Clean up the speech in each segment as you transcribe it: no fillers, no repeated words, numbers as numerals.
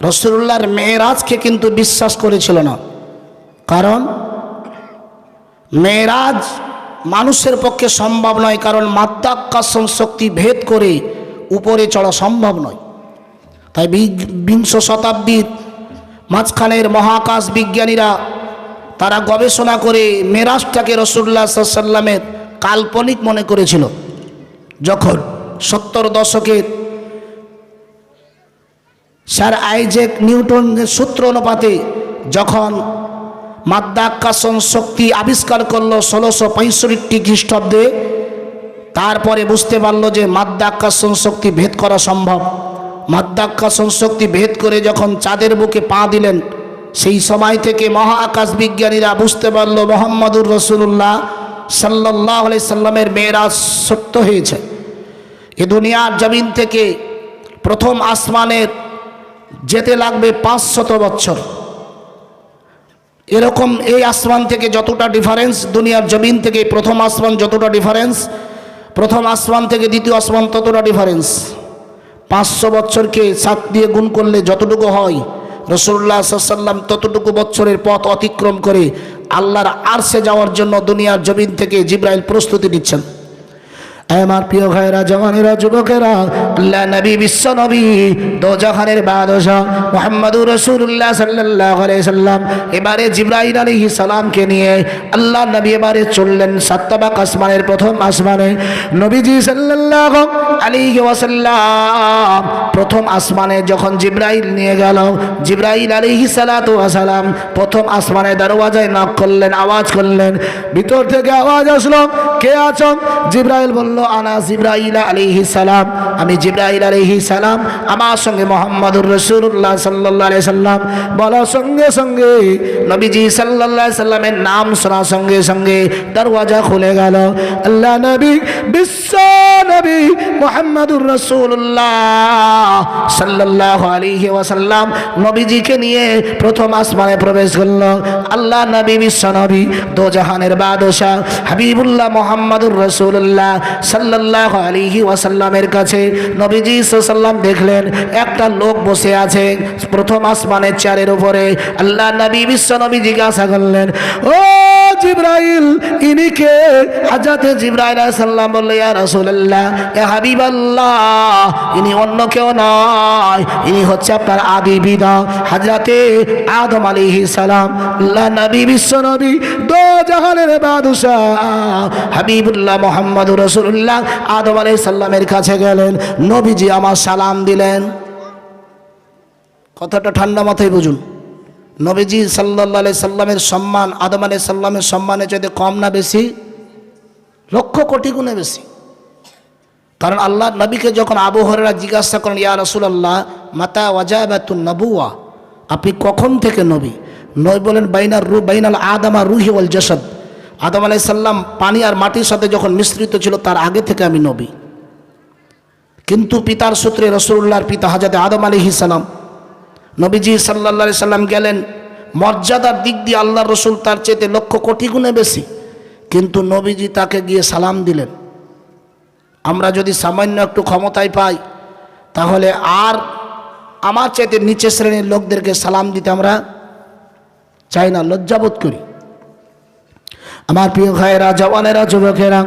রাসূলুল্লাহর মেরাজকে কিন্তু বিশ্বাস করেছিল না, কারণ মেরাজ মানুষের পক্ষে সম্ভব নয়, কারণ মাধ্যাকর্ষণ শক্তি ভেদ করে উপরে চড়া সম্ভব নয়। তাই বিংশ শতাব্দীর মাঝখানের মহাকাশ বিজ্ঞানীরা তারা গবেষণা করে মেরাজটাকে রাসূলুল্লাহ সাল্লাল্লাহু আলাইহি ওয়াসাল্লামের কাল্পনিক মনে করেছিল। যখন 70 দশকের স্যার আইজ্যাক নিউটনের সূত্র অনুপাতে যখন মাধ্যাকর্ষণ শক্তি আবিষ্কার করলো 1665 খ্রিস্টাব্দে, তারপরে বুঝতে পারলো যে মাধ্যাকর্ষণ শক্তি ভেদ করা সম্ভব। মাধ্যাকর্ষণ শক্তি ভেদ করে যখন চাঁদের বুকে পা দিলেন, সেই সময় থেকে মহাকাশ বিজ্ঞানীরা বুঝতে পারলো মুহাম্মদুর রাসূলুল্লাহ সাল্লাল্লাহু আলাইহি সাল্লামের মেরাজ সত্য হয়েছে। এ দুনিয়ার জমিন থেকে প্রথম আসমানের যেতে লাগবে 500 বছর। এরকম এই আসমান থেকে যতটা ডিফারেন্স, দুনিয়ার জমিন থেকে প্রথম আসমান যতটা ডিফারেন্স, প্রথম আসমান থেকে দ্বিতীয় আসমান ততটা ডিফারেন্স। 500 বছরকে 7 দিয়ে গুণ করলে যতটুকু হয়, রাসূলুল্লাহ সাল্লাল্লাহু আলাইহি ওয়াসাল্লাম ততটুকু বছরের পথ অতিক্রম করে আল্লাহর আরশে যাওয়ার জন্য দুনিয়ার জমিন থেকে জিবরাইল প্রস্তুতি নিচ্ছেন। আমার প্রিয় ভাইরা, জওয়ানেরা, যুবকেরা, আল্লাহ নবী, বিশ্ব নবী, দোজাহানের বাদশা মুহাম্মদুর রাসূলুল্লাহ সাল্লাল্লাহু আলাইহি সাল্লাম এবারে জিবরাইল আলাইহিস সালামকে নিয়ে আল্লাহ নবী এবারে চললেন 7 তাবাক আসমানের প্রথম আসমানে। নবীজি সাল্লাল্লাহু আলাইহি ওয়াসাল্লাম প্রথম আসমানে যখন জিবরাইল নিয়ে গেল, জিবরাইল আলাইহিস সালাতু ওয়া সালাম প্রথম আসমানে দরওয়াজায় নক করলেন, আওয়াজ করলেন। ভিতর থেকে আওয়াজ আসলো, কে আছো? জিবরাইল বলল, আনা জিবরাইল আলাইহিস সালাম, আমি জিবরাইল আলাইহিস সালাম, আমার সঙ্গে মুহাম্মদুর রাসূলুল্লাহ সাল্লাল্লাহু আলাইহি সাল্লাম। বলার সঙ্গে সঙ্গে নবীজি সাল্লাল্লাহু আলাইহি সাল্লামের নাম শোনার সঙ্গে সঙ্গে দরওয়াজা খুলে গেল। আল্লাহ নবী, বিশ্ব নবী মুহাম্মদুর রাসূলুল্লাহ সাল্লাল্লাহু আলাইহি ওয়াসাল্লাম নবীজিকে নিয়ে প্রথম আসমানে প্রবেশ করল। আল্লাহ নবী, বিশ্ব নবী, দোজাহানের বাদশা হাবিবুল্লাহ মুহাম্মদুর রাসূলুল্লাহ সাল্লাল্লাহু আলাইহি ওয়াসাল্লামের কাছে নবীজি সাল্লাল্লাহু আলাইহি ওয়াসাল্লাম দেখলেন একটা লোক বসে আছে প্রথম আসমানের চেয়ারের উপরে। আল্লাহ নবী, বিশ্ব নবী জিজ্ঞাসা করলেন, ও জিবরাইল, ইনি কে? হযরত জিবরাইল আলাইহিস সালাম বলল, ইয়া রাসূলুল্লাহ, ইয়া হাবিবাল্লাহ, ইনি অন্য কেউ নয়, ইনি হচ্ছে আপনার আদি পিতা হযরত আদম আলাইহিস সালাম। আল্লাহ নবী, বিশ্ব নবী, দোজাহানের বাদশা হাবিবুল্লাহ মুহাম্মদুর রাসূলুল্লাহ আদম আলাইহিস সালামের কাছে গেলেন। নবীজি আমার সালাম দিলেন। কথাটা ঠান্ডা মাথায় বুঝুন। নবীজি সাল্লাল্লাহু আলাইহি সাল্লামের সম্মান আদম আলাইহিস সালামের সম্মানের চাইতে কম না বেশি? লক্ষ কোটি গুণে বেশি। কারণ আল্লাহ নবীকে যখন আবু হুরায়রা জিজ্ঞাসা করেন, ইয়া রাসূলুল্লাহ, মাতা ওয়াজাবাতুন নবুওয়া, আপনি কখন থেকে নবী? নবী বলেন, বাইনাল আদম আর রূহি ওয়াল জাসাদ, আদম আলাইহিস সালাম পানি আর মাটির সাথে যখন মিশ্রিত ছিল তার আগে থেকে আমি নবী। কিন্তু পিতার সূত্রে রাসূলুল্লাহর পিতা হযরত আদম আলাইহিস সালাম, নবীজি সাল্লাল্লাহু আলাইহি সাল্লাম গেলেন মর্যাদার দিক দিয়ে আল্লাহর রসুল তার চেয়ে লক্ষ কোটি গুণে বেশি, কিন্তু নবীজি তাকে গিয়ে সালাম দিলেন। আমরা যদি সামান্য একটু ক্ষমতায় পাই, তাহলে আর আমার চাইতে নিচে শ্রেণীর লোকদেরকে সালাম দিতে আমরা চাই না, লজ্জাবোধ করি। আমার প্রিয় ভাইয়েরা, জওয়ানেরা, যুবকেরা,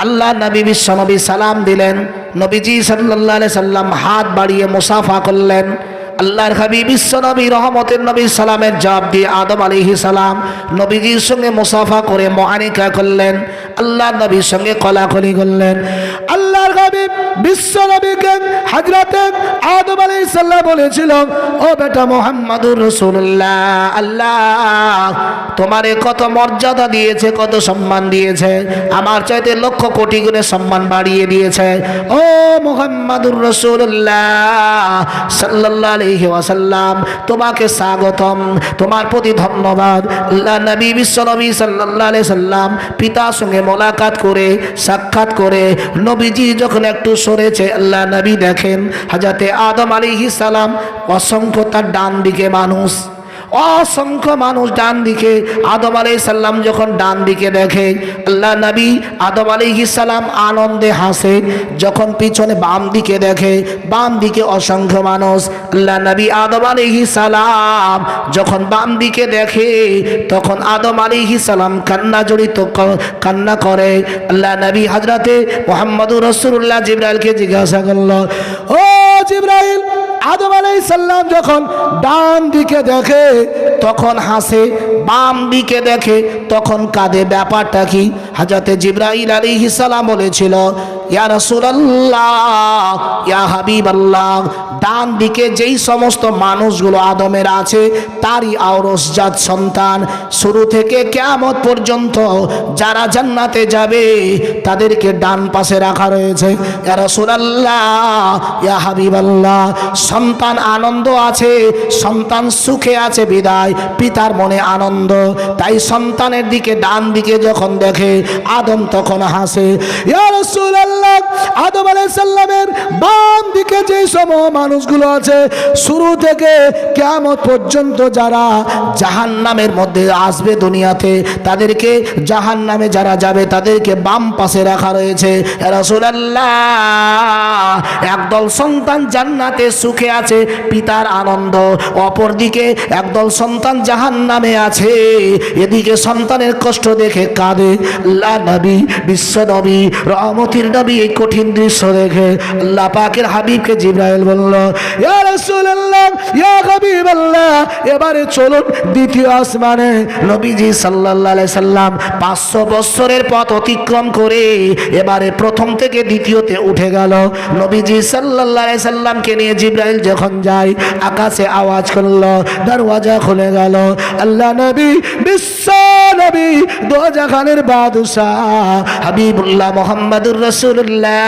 আল্লাহ নবী, বিশ্ব নবী সালাম দিলেন। নবীজি সাল্লাল্লাহু আলাইহি সাল্লাম হাত বাড়িয়ে মুসাফা করলেন। আল্লাহর হাবিব বিশ্ব নবী রহমতের নবী সালামের জবাব দিয়ে আদম আলাইহিস সালাম নবীজির সঙ্গে মুসাফা করে মুআনিকা করলেন। আল্লাহ নবীর সঙ্গে কলাকলি করলেন। আল্লাহর হাবিব বিশ্ব নবীকে হযরত আদম আলাইহিস সালাম বলেছিল, ও বেটা মুহাম্মদুর রাসূলুল্লাহ, আল্লাহ তোমারে কত মর্যাদা দিয়েছে, কত সম্মান দিয়েছে, আমার চাইতে লক্ষ কোটি গুণে সম্মান বাড়িয়ে দিয়েছে। ও মুহাম্মদুর রাসূলুল্লাহ সাল্লাল্লাহু আলাইহি ওয়াসাল্লাম, তোমাকে স্বাগতম, তোমার প্রতি ধন্যবাদ। আল্লাহ নবী, বিশ্ব নবী সাল্লাল্লাহু আলাইহি সাল্লাম পিতার সঙ্গে মোলাকাত করে, সাক্ষাৎ করে নবীজি যখন একটু সরেছে, আল্লাহ নবী দেখেন হযরত আদম আলাইহিস সালাম অসংখ্য তার ডান দিকে মানুষ, অসংখ্য মানুষ ডান দিকে। আদম আলাইহিস সালাম যখন ডান দিকে দেখে, আল্লাহ নবী আদম আলাইহিস সালাম আনন্দে হাসে। যখন পিছনে বাম দিকে দেখে, বাম দিকে অসংখ্য মানুষ। আল্লাহ নবী আদম আলাইহিস সালাম যখন বাম দিকে দেখে, তখন আদম আলাইহিস সালাম কান্না করে। আল্লাহ নবী হযরতে মুহাম্মদুর রাসূলুল্লাহ জিবরাইলকে জিজ্ঞাসা করলো, ও জিবরাইল, আদম আলাইহিস সালাম যখন ডান দিকে দেখে তখন হাসে, বাম দিকে দেখে তখন কাঁদে, ব্যাপারটা কি? হযরতে জিবরাইল আলাইহিস সালাম বলেছিল, ইয়া রাসূলুল্লাহ, ইয়া হাবিবাল্লাহ, ডান দিকে যেই সমস্ত মানুষগুলো আদমের আছে তারই আওরসজাত সন্তান, শুরু থেকে কিয়ামত পর্যন্ত যারা জান্নাতে যাবে তাদেরকে ডান পাশে রাখা রয়েছে। ইয়া রাসূলুল্লাহ, ইয়া হাবিবাল্লাহ, সন্তান আনন্দ আছে, সন্তান সুখে আছে বিদায় পিতার মনে আনন্দ, তাই সন্তানের দিকে ডান দিকে যখন দেখে আদম তখন হাসে। ইয়া রাসূলুল্লাহ, আদম আলাইহিস সালামের বাম দিকে যে সমস্ত মানুষগুলো আছে শুরু থেকে কিয়ামত পর্যন্ত যারা জাহান্নামের মধ্যে আসবে দুনিয়াতে, তাদেরকে জাহান্নামে যারা যাবে তাদেরকে বাম পাশে রাখা রয়েছে। ইয়া রাসূলুল্লাহ, একদল সন্তান জান্নাতে সুখে আছে পিতার আনন্দ, অপরদিকে একদল সন্তান জাহান্নামে আছে, এদিকে সন্তানের কষ্ট দেখে কাঁদে। আল্লাহ নবী, বিশ্ব নবী, রহমতের নবী এই কঠিন দৃশ্য দেখে আল্লাহ পাকের হাবিবকে জিবরাইল বলল, ইয়া রাসূলুল্লাহ, ইয়া হাবিবাল্লাহ, এবারে চলুন দ্বিতীয় আসমানে। নবীজি সাল্লাল্লাহু আলাইহি সাল্লাম 500 বছরের পথ অতিক্রম করে এবারে প্রথম থেকে দ্বিতীয়তে উঠে গেল। নবীজি সাল্লাল্লাহু আলাইহি সাল্লামকে নিয়ে জিবরাইল যখন যায়, আকাশে আওয়াজ করলো, দরওয়াজা খুলে গেল। আল্লাহ নবী, বিশ্ব নবী, দোজাখানের বাদশাহ হাবিবুল্লাহ মুহাম্মদুর রাসূলুল্লাহ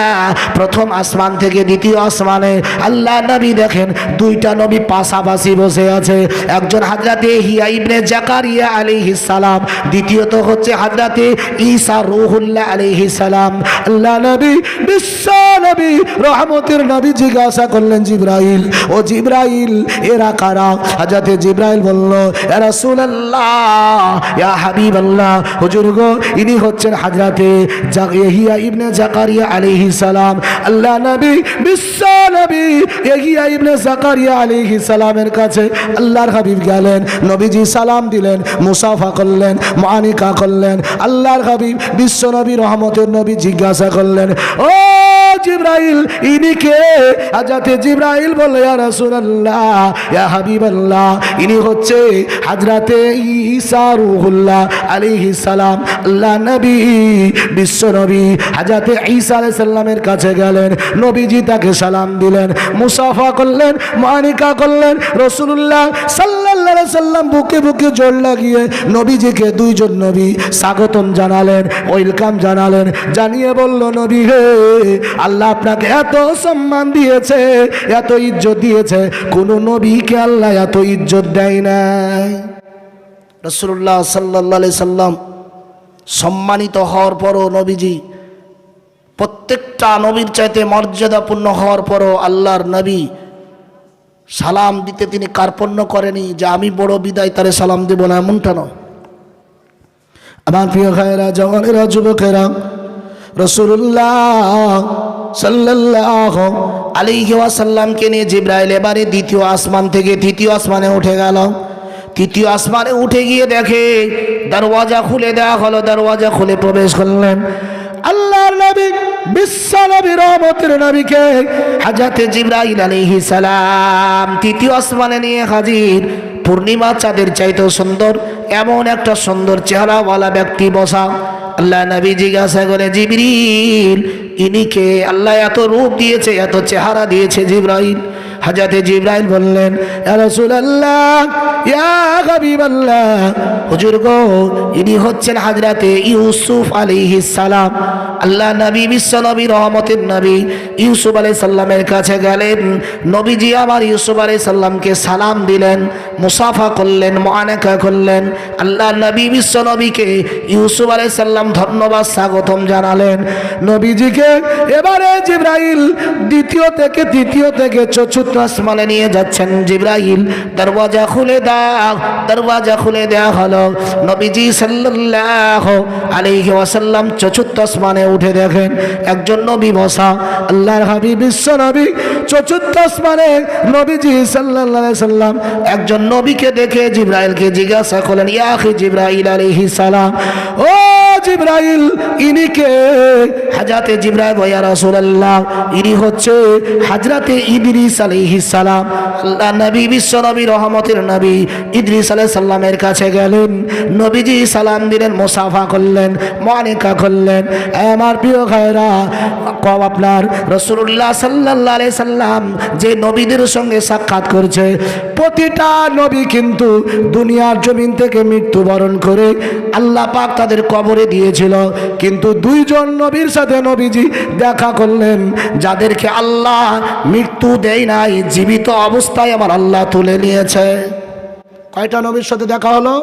প্রথম আসমান থেকে দ্বিতীয় আসমানে আল্লাহ নবী দেখেন দুইটা নবী পাশাপাশি বসে আছে। একজন হযরতে ইয়াহইয়া ইবনে জাকারিয়া আলাইহিস সালাম, দ্বিতীয়ত হচ্ছে হযরতে ঈসা রূহুল্লাহ আলাইহিস সালাম। আল্লাহ নবী, বিশ্ব নবী, রহমতের নবী জিজ্ঞাসা করলেন, জিবরাইল, ও জিবরাইল, এরা কারা? হযরতে জিবরাইল বলল, ইয়া রাসূলুল্লাহ, ইয়া হাবিবাল্লাহ, হুজুর গো, ইনি হচ্ছেন হযরতে ইয়াহইয়া ইবনে জাকারিয়া আলাইহিস সালাম। আল্লাহ নবী, বিশ্ব নবী, ইয়াহইয়া ইবনে জাকারিয়া আলাইহিস সালামের কাছে আল্লাহর হাবিব গেলেন, নবীজি সালাম দিলেন, মুসাফা করলেন, মুআনিকা করলেন। আল্লাহর হাবিব বিশ্ব নবী রহমতের নবী জিজ্ঞাসা করলেন, ও জিবরাইল, ইনি কে? হযরতে জিবরাইল বলল, ইয়া রাসূলুল্লাহ, ইয়া হাবিবাল্লাহ, ইনি হচ্ছে হযরতে ঈসা রূহুল্লাহ আলাইহিস সালাম। আল্লাহ নবী, বিশ্ব নবী হযরতে ঈসা আলাইহিস সালামের কাছে গেলেন, নবীজি তাকে সালাম দিলেন, মুসাফা করলেন, মুআনিকা করলেন। রাসূলুল্লাহ সাল্লাল্লাহু আলাইহি সাল্লাম বুকে বুকে জোর লাগিয়ে নবীজিকে দুইজন নবী স্বাগতম জানালেন, ওয়েলকাম জানালেন, জানিয়ে বলল, নবী হে, আল্লাহ আপনাকে এত সম্মান দিয়েছে, এত ইজ্জত দিয়েছে, কোন নবীকে আল্লাহ এত ইজ্জত দেয় নাই। রাসূলুল্লাহ সাল্লাল্লাহু আলাইহি সাল্লাম সম্মানিত হওয়ার পরও নবীজি প্রত্যেকটা নবীর চাইতে মর্যাদাপূর্ণ হওয়ার পরও আল্লাহর নবী সালাম দিতে তিনি কার্পণ্য করেনি যে আমি বড় বিদায় তারে সালাম দেব না, এমনটা নয়। আমার প্রিয় ভাইয়েরা, জওয়ানেরা, যুবকেরা, রাসূলুল্লাহ সাল্লাল্লাহু আলাইহি ওয়াসাল্লামকে নিয়ে জিবরাইল এবারে দ্বিতীয় আসমান থেকে তৃতীয় আসমানে উঠে গেল। তৃতীয় আসমানে উঠে গিয়ে দেখে দরওয়াজা খুলে দেওয়া হলো, দরওয়াজা খুলে প্রবেশ করলেন আল্লাহর নবী, বিশ্ব নবী, রহমতের নবীকে হযরতে জিবরাইল আলাইহিস সালাম তৃতীয় আসমানে নিয়ে হাজির। পূর্ণিমা চাঁদের চাইতেও সুন্দর এমন একটা সুন্দর চেহারাওয়ালা ব্যক্তি বসা। আল্লাহ নবী জিজ্ঞাসা করে, জিবরিল, ইনি কে? আল্লাহ এত রূপ দিয়েছে, এত চেহারা দিয়েছে জিবরাইল। হযরতে জিবরাইল বললেন, ইয়া রাসূলুল্লাহ, ইয়া হাবিবাল্লাহ, হুজুর গো, ইনি হচ্ছেন হযরতে ইউসুফ আলাইহিস সালাম। আল্লাহ নবী, বিশ্ব নবী, রহমতের নবী ইউসুফ আলাইহিস সালামের কাছে গেলেন। নবীজি আমার ইউসুফ আলাইহিস সালামকে সালাম দিলেন, মুসাফা করলেন, মুআনাকা করলেন। আল্লাহ নবী, বিশ্ব নবীকে ইউসুফ আলাইহিস সালাম ধন্যবাদ স্বাগতম জানালেন। নবীজিকে এবারে জিবরাইল দ্বিতীয় থেকে তৃতীয় থেকে চতুর্থ চতুর্থ আসমানে নিয়ে যাচ্ছেন জিবরাইল। দরওয়াজা খুলে দাও, দরওয়াজা খুলে দেওয়া হলো। নবীজি সাল্লাল্লাহু আলাইহি ওয়াসাল্লাম চতুর্থ আসমানে উঠে দেখেন একজন নবী বসা। আল্লাহর হাবিব বিশ্ব নবী চতুর্থ আসমানে নবীজি সাল্লাল্লাহু আলাইহি সাল্লাম একজন নবীকে দেখে জিবরাইলকে জিজ্ঞাসা করলেন, ইয়া আখি জিবরাইল আলাইহিস সালাম, ও জিবরাইল ইনি কে? হযরতে জিবরাইল ইয়া রাসূলুল্লাহ, ইনি হচ্ছে হযরতে ইদ্রিস আলাইহিস সালাম। আল্লাহ নবী বিশ্ব নবী রহমতের নবী ইদ্রিস আলাইহিস সালামের কাছে গেলেন। নবীজি সালাম দিলেন, মুসাফা করলেন, মুআনিকা করলেন। আমার প্রিয় ভাইরা, আপনার রাসূলুল্লাহ সাল্লাল্লাহু আলাইহি সাল্লাম যে নবীদের সঙ্গে সাক্ষাৎ করছে, প্রতিটা নবী কিন্তু দুনিয়ার জমিন থেকে মৃত্যুবরণ করে আল্লাহ পাক তাদের কবরে দিয়েছিল। কিন্তু দুইজন নবীর সাথে নবীজি দেখা করলেন, যাদেরকে আল্লাহ মৃত্যু দেয় নাই, জীবিত অবস্থায় আমার আল্লাহ তুলে নিয়েছে। কয়টা নবীর সাথে দেখা হলো?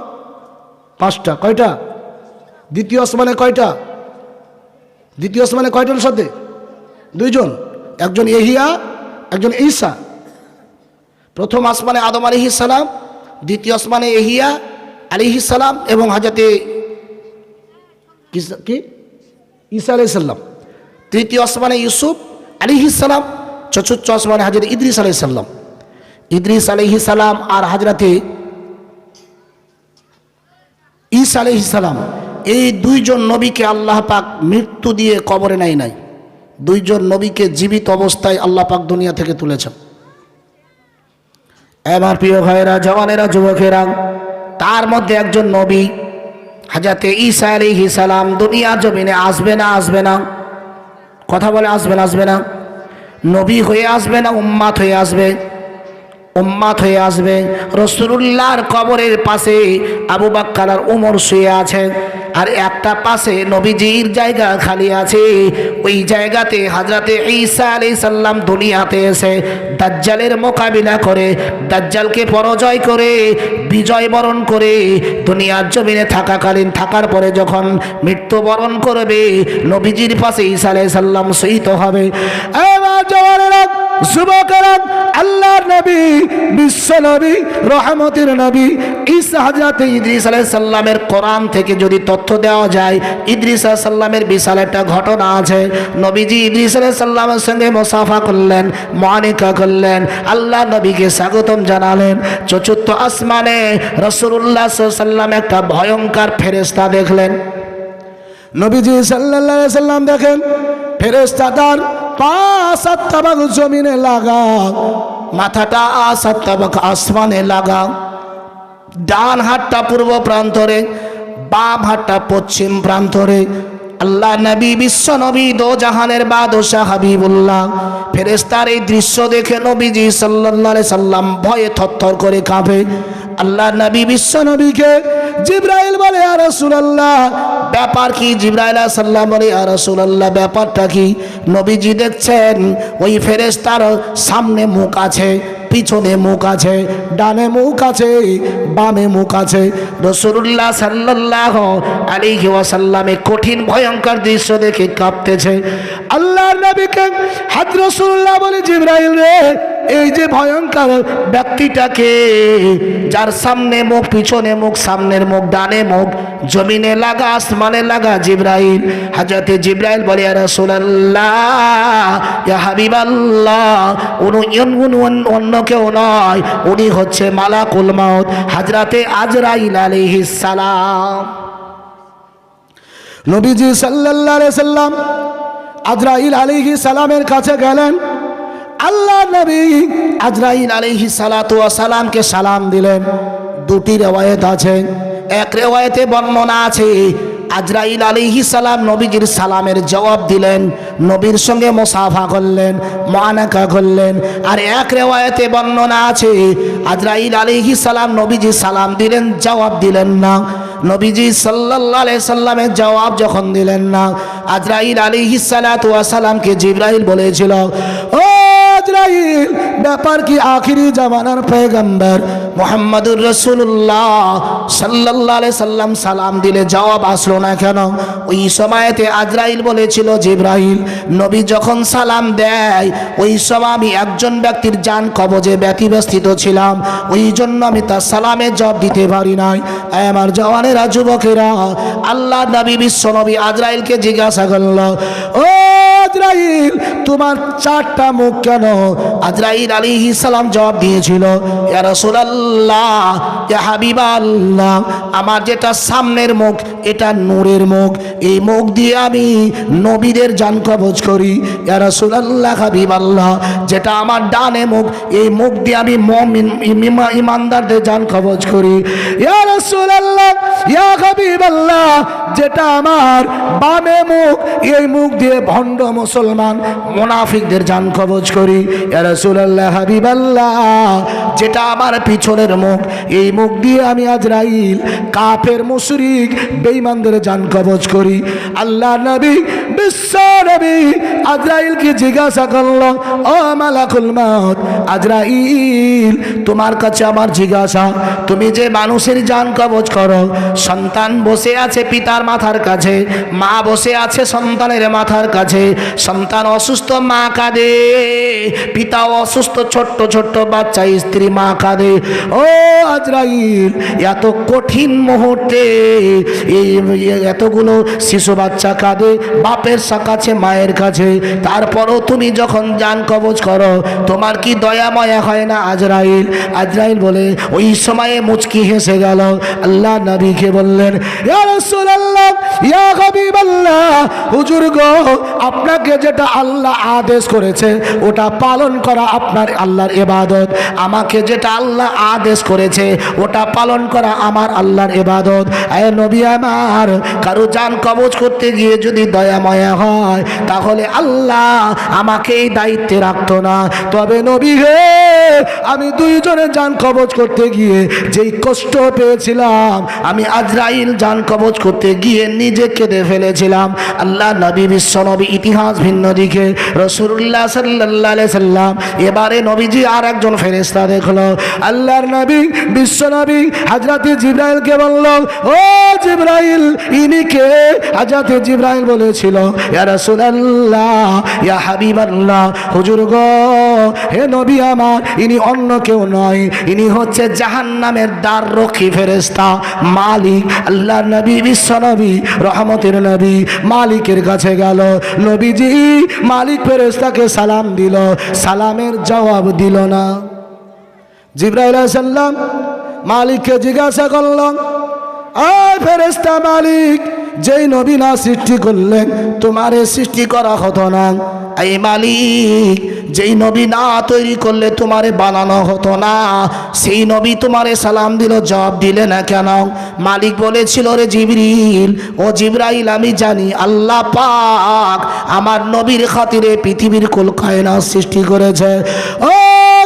5টা। কয়টা? দ্বিতীয় আসমানে কয়টা? দ্বিতীয় আসমানে কয়টার সাথে? 2জন, একজন ইহিয়া, একজন ঈসা। প্রথম আসমানে আদম আলাইহিস সালাম, দ্বিতীয় আসমানে ইহিয়া আলাইহিস সালাম এবং হযরতে কি ঈসা আলাইহিস সালাম। তৃতীয় আসমানে ইউসুফ আলাইহিস সালাম, চতুর্থ আসমানে হযরত ইদ্রিস আলাইহিস সালাম। ইদ্রিস আলাইহিস সালাম আর হযরতে ঈসা আলাইহিস সালাম, এই 2জন নবীকে আল্লাহ পাক মৃত্যু দিয়ে কবরে নাই। 2জন নবীকে জীবিত অবস্থায় আল্লাহ পাক দুনিয়া থেকে তুলেছেন। আমার প্রিয় ভাইয়েরা, জওয়ানেরা, যুবকেরা, তার মধ্যে একজন নবী হযরতে ঈসা আলাইহিস সালাম দুনিয়ার জমিনে আসবে না? আসবে না? কথা বলে আসবে না? আসবে না? নবী হয়ে আসবে না উম্মাত হয়ে আসবে? উম্মাত হয়ে আসবে। রাসূলুল্লাহর কবরের পাশে আবু বকর আর ওমর শুয়ে আছে, আর একটা পাশে নবীজির জায়গা খালি আছে। ওই জায়গাতে হযরতে ঈসা আলাইহিস সালাম দুনিয়াতে এসে দাজ্জালের মোকাবিলা করে, দাজ্জালকে পরাজয় করে, বিজয় বরণ করে দুনিয়ার জমিনে থাকাকালীন, থাকার পরে যখন মৃত্যুবরণ করবে, নবীজির পাশে ঈসা আলাইহিস সালাম শহীদ হবে। আমার জওয়ানেরা, যুবকেরা, আল্লাহর নবী, বিশ্ব নবী, রহমতের নবী ঈসা হযরতে ইদ্রিস আলাইহিস সালামের কোরআন থেকে যদি তথ্য দেওয়া যায়, ইদ্রিস আলাইহিস সালামের বিশাল একটা ঘটনা আছে। নবীজি ইদ্রিস আলাইহিস সালামের সঙ্গে মুসাফা করলেন, মুআনিকা করলেন, আল্লাহ নবীকে স্বাগতম জানালেন। চতুর্থ আসমানে রাসূলুল্লাহ সাল্লাল্লাহু আলাইহি সাল্লাম একটা ভয়ঙ্কর ফেরেশতা দেখলেন। নবীজি সাল্লাল্লাহু আলাইহি সাল্লাম দেখেন ফেরেশতা তার পা 7টা ভাগ জমিনে লাগা, মাথাটা 7টা ভাগ আসমানে লাগা, ডান হাতটা পূর্ব প্রান্তরে, বাম হাতটা পশ্চিম প্রান্তরে। আল্লাহ নবী, বিশ্ব নবী, দো জাহানের বাদশাহ হাবিবুল্লাহ, ফেরেশতার এই দৃশ্য দেখে নবীজি সাল্লাল্লাহু আলাইহি সাল্লাম ভয়ে থরথর করে কাঁপে। আল্লাহ নবী, বিশ্ব নবীকে জিবরাইল বলে, ইয়া রাসূলুল্লাহ ব্যাপার কি? জিবরাইল আলাইহিস সালাম বলে, ইয়া রাসূলুল্লাহ ব্যাপারটা কি? নবীজি দেখছেন ওই ফেরেশতার সামনে মুখ আছে, পিছনে মুখ আছে, ডানে মুখ আছে, বামে মুখ আছে। রাসূলুল্লাহ সাল্লাল্লাহু আলাইহি ওয়াসাল্লামে কঠিন ভয়ঙ্কর দৃশ্য দেখে কাঁপতেছে। আল্লাহর নবীকে হযরত রাসূলুল্লাহ বলে, জিবরাইল রে, এই যে ভয়ঙ্কর ব্যক্তিটাকে, যার সামনে মুখ, পিছনে মুখ, সামনের মুখ, ডানে মুখ, জমিনে লাগা, আসমানে লাগা, জিবরাইল। হযরতে জিবরাইল বলে, ইয়া রাসূলুল্লাহ, ইয়া হাবিবাল্লাহ, অন্য কেউ নয়, উনি হচ্ছে মালাকুল মউত হযরতে আজরাইল আলাইহিস সালাম। নবীজি সাল্লাল্লাহু আলাইহি সাল্লাম আজরাইল আলাইহিস সালামের কাছে গেলেন। আল্লাহ নবী আজরাইল আলাইহিস সালাতু ওয়াস সালামকে সালাম দিলেন। 2টি রিওয়ায়াত আছে। এক রিওয়ায়াতে বর্ণনা আছে আজরাইল আলাইহিস সালাম নবীজির সালামের জবাব দিলেন, নবীর সঙ্গে মুসাফা করলেন, মুআনাকা করলেন। আর এক রিওয়ায়াতে বর্ণনা আছে আজরাইল আলাইহিস সালাম নবীজি সালাম দিলেন, জবাব দিলেন না। নবীজি সাল্লাল্লাহু আলাইহি সাল্লামের জবাব যখন দিলেন না, আজরাইল আলাইহিস সালাতু ওয়াস সালামকে জিবরাইল বলেছিল, ও আজরাইল ব্যাপার কি? আখিরি জামানার পয়গম্বর মুহাম্মাদুর রাসূলুল্লাহ সাল্লাল্লাহু আলাইহি সাল্লাম সালাম দিলে জবাব আসলো না কেন? ওই সময়তে আজরাইল বলেছিল, জিবরাইল নবী যখন সালাম দেয় ওই সময় আমি একজন ব্যক্তির জান কবজে ব্যতিব্যস্ত ছিলাম, ওই জন্য আমি তার সালামে জবাব দিতে পারি নাই। আমার জওয়ানেরা, যুবকেরা, আল্লাহ নবী বিশ্ব নবী আজরাইলকে জিজ্ঞাসা করল, ও আজরাইল তোমার চারটা মুখ কেন? আজরাইল আলাইহিস সালাম জবাব দিয়েছিল, ইয়া রাসূলুল্লাহ, ইয়া হাবিবাল্লাহ, আমার যেটা সামনের মুখ এটা নূরের মুখ, এই মুখ দিয়ে আমি নবীদের জান কবজ করি। ইয়া রাসূলুল্লাহ, হাবিবাল্লাহ, যেটা আমার ডানে মুখ, এই মুখ দিয়ে আমি মুমিন ইমানদারদের জান কবজ করি। ইয়া রাসূলুল্লাহ, ইয়া হাবিবাল্লাহ, যেটা আমার বামে মুখ, এই মুখ দিয়ে ভণ্ড মুসলমান মুনাফিকদের জান কবজ করি। ইয়া রাসূলুল্লাহ, হাবিবাল্লাহ, যেটা আমার পিছনের মুখ, এই মুখ দিয়ে আমি আজরাইল কাফের মুশরিক বেঈমানদের জান কবজ করি। আল্লাহ নবী বিশ্ব নবী আজরাইলকে জিজ্ঞাসা করল, ও মালাকুল মউত আজরাইল, তোমার কাছে আমার জিজ্ঞাসা, তুমি যে মানুষের জান কবজ করো, সন্তান বসে আছে পিতার মাথার কাছে, মা বসে আছে সন্তানের মাথার কাছে, সন্তান অসুস্থ মা কাঁদে, পিতা অসুস্থ ছোট্ট ছোট্ট বাচ্চা স্ত্রী মা কাঁদে। ও আজরাইল, এত কঠিন মুহূর্তে এই এতগুলো শিশু বাচ্চা কাঁদে বাপের কাছে মায়ের কাছে, তারপরও তুমি যখন জান কবজ করো তোমার কি দয়া মায়া হয় না আজরাইল? আজরাইল বলে, ওই সময়ে মুচকি হেসে গেল। আল্লাহ নবীকে বললেন, ইয়া রাসূলুল্লাহ, ইয়া হাবিবাল্লাহ, হুজুর গো, আপনাকে যেটা আল্লাহ আদেশ করেছে ওটা পালন করা আপনার আল্লাহর ইবাদত, আমাকে যেটা আল্লাহ আদেশ করেছে ওটা পালন করা আমার আল্লাহর ইবাদত। এ নবী আমার, কারো জান কবজ করতে গিয়ে যদি দয়া মায়া হয় তাহলে আল্লাহ আমাকে এই দায়িত্বে রাখতো না। তবে নবী হে, আমি দুইজনের জান কবজ করতে গিয়ে যেই কষ্ট পেয়েছিলাম, আমি আজরাইল জান কবজ করতে গিয়ে নিজে কেঁদে ফেলেছিলাম। আল্লাহ নবী বিশ্ব নবী ইতিহাস ভিন্ন দিকে, রাসূলুল্লাহ সাল্লাল্লাহু আলাইহি সাল্লাম এবারে নবীজি আর একজন ফেরেশতা দেখলো। আল্লাহর নবী বিশ্ব নবী হযরতে জিবরাইলকে বলল, ও জিবরাইল, ইনি কে? হযরতে জিবরাইল বলেছিল, ইয়া রাসূলুল্লাহ, ইয়া হাবিবাল্লাহ, হুজুর গো, হে নবী আমার, ইনি অন্য কেউ নয়, ইনি হচ্ছে জাহান্নামের দ্বার রক্ষী ফেরেশতা মালিক। আল্লাহর নবী বিশ্ব নবী রহমতের নবী মালিকের কাছে গেল। নবীজি মালিক ফেরেশতাকে সালাম দিল, সালামের জবাব দিল না। জিবরাইল আলাইহিস সালাম মালিককে জিজ্ঞাসা করল, আয় ফেরেশতা মালিক, যেই নবী না সৃষ্টি করলেন তোমারে সৃষ্টি করা হতো না। এই মালিক, যেই নবী না তৈরি করলে তোমারে বানানো হতো না, সেই নবী তোমারে সালাম দিল, জবাব দিলে না কেন? মালিক বলেছিল, রে জিবরিল, ও জিবরাইল, আমি জানি আল্লাহ পাক আমার নবীর খাতিরে পৃথিবীর কুল কায়নাত সৃষ্টি করেছে। ও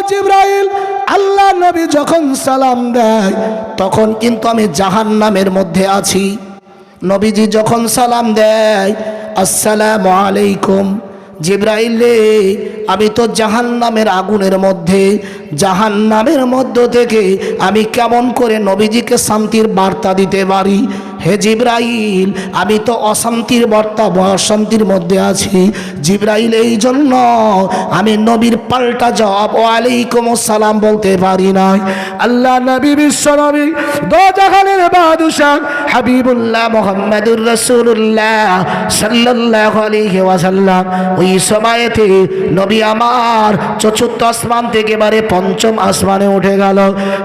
জিবরাইল, আল্লাহ নবী যখন সালাম দেয় তখন কিন্তু আমি জাহান্নামের মধ্যে আছি। নবীজি যখন সালাম দেয়, আসসালামু আলাইকুম, জিবরাইল রে, আমি তো জাহান্নামের আগুনের মধ্যে, জাহান্নামের মধ্য থেকে আমি কেমন করে নবীজিকে শান্তির বার্তা দিতে পারি? হে জিবরাইল, আমি তো অশান্তির বার্তা অশান্তির মধ্যে আছি। জিবরাইল, এই জন্য আমি নবীর পাল্টা জবাব ওয়ালাইকুম আসসালাম বলতে পারি না। আল্লাহ নবী বিশ্ব নবী দো জাহানের বাদশাহ হাবিবুল্লাহ মুহাম্মাদুর রাসূলুল্লাহ সাল্লাল্লাহু আলাইহি ওয়াসাল্লাম, ওই সময়তে নবী আমার চতুর্থ আসমান থেকে এবারে পঞ্চম আসমানে উঠে গেল।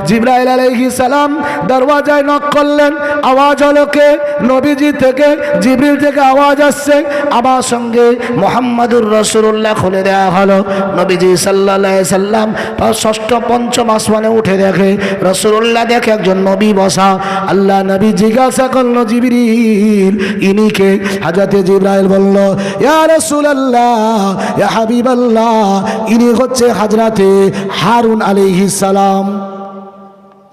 জিবরাইল আলাইহিস সালাম দরওয়াজায় নক করলেন, আওয়াজ হলো কে? নবীজি থেকে, জিবরিল থেকে আওয়াজ আসছে, আমার সঙ্গে মুহাম্মাদুর রাসূলুল্লাহ খুলে দেওয়া হলো। নবীজি সাল্লাল্লাহু আলাইহি সাল্লাম ষষ্ঠ পঞ্চম আসমানে উঠে দেখে রাসূলুল্লাহ দেখে একজন নবী বসা। আল্লাহ নবী জিজ্ঞাসা করলো, জিবরিল, ইনি কে? হযরতে জিবরাইল বলল, ইয়া রাসূলুল্লাহ, ইয়া হাবিবাল্লাহ, ইনি হচ্ছে হযরতে হারুন আলাইহিস সালাম,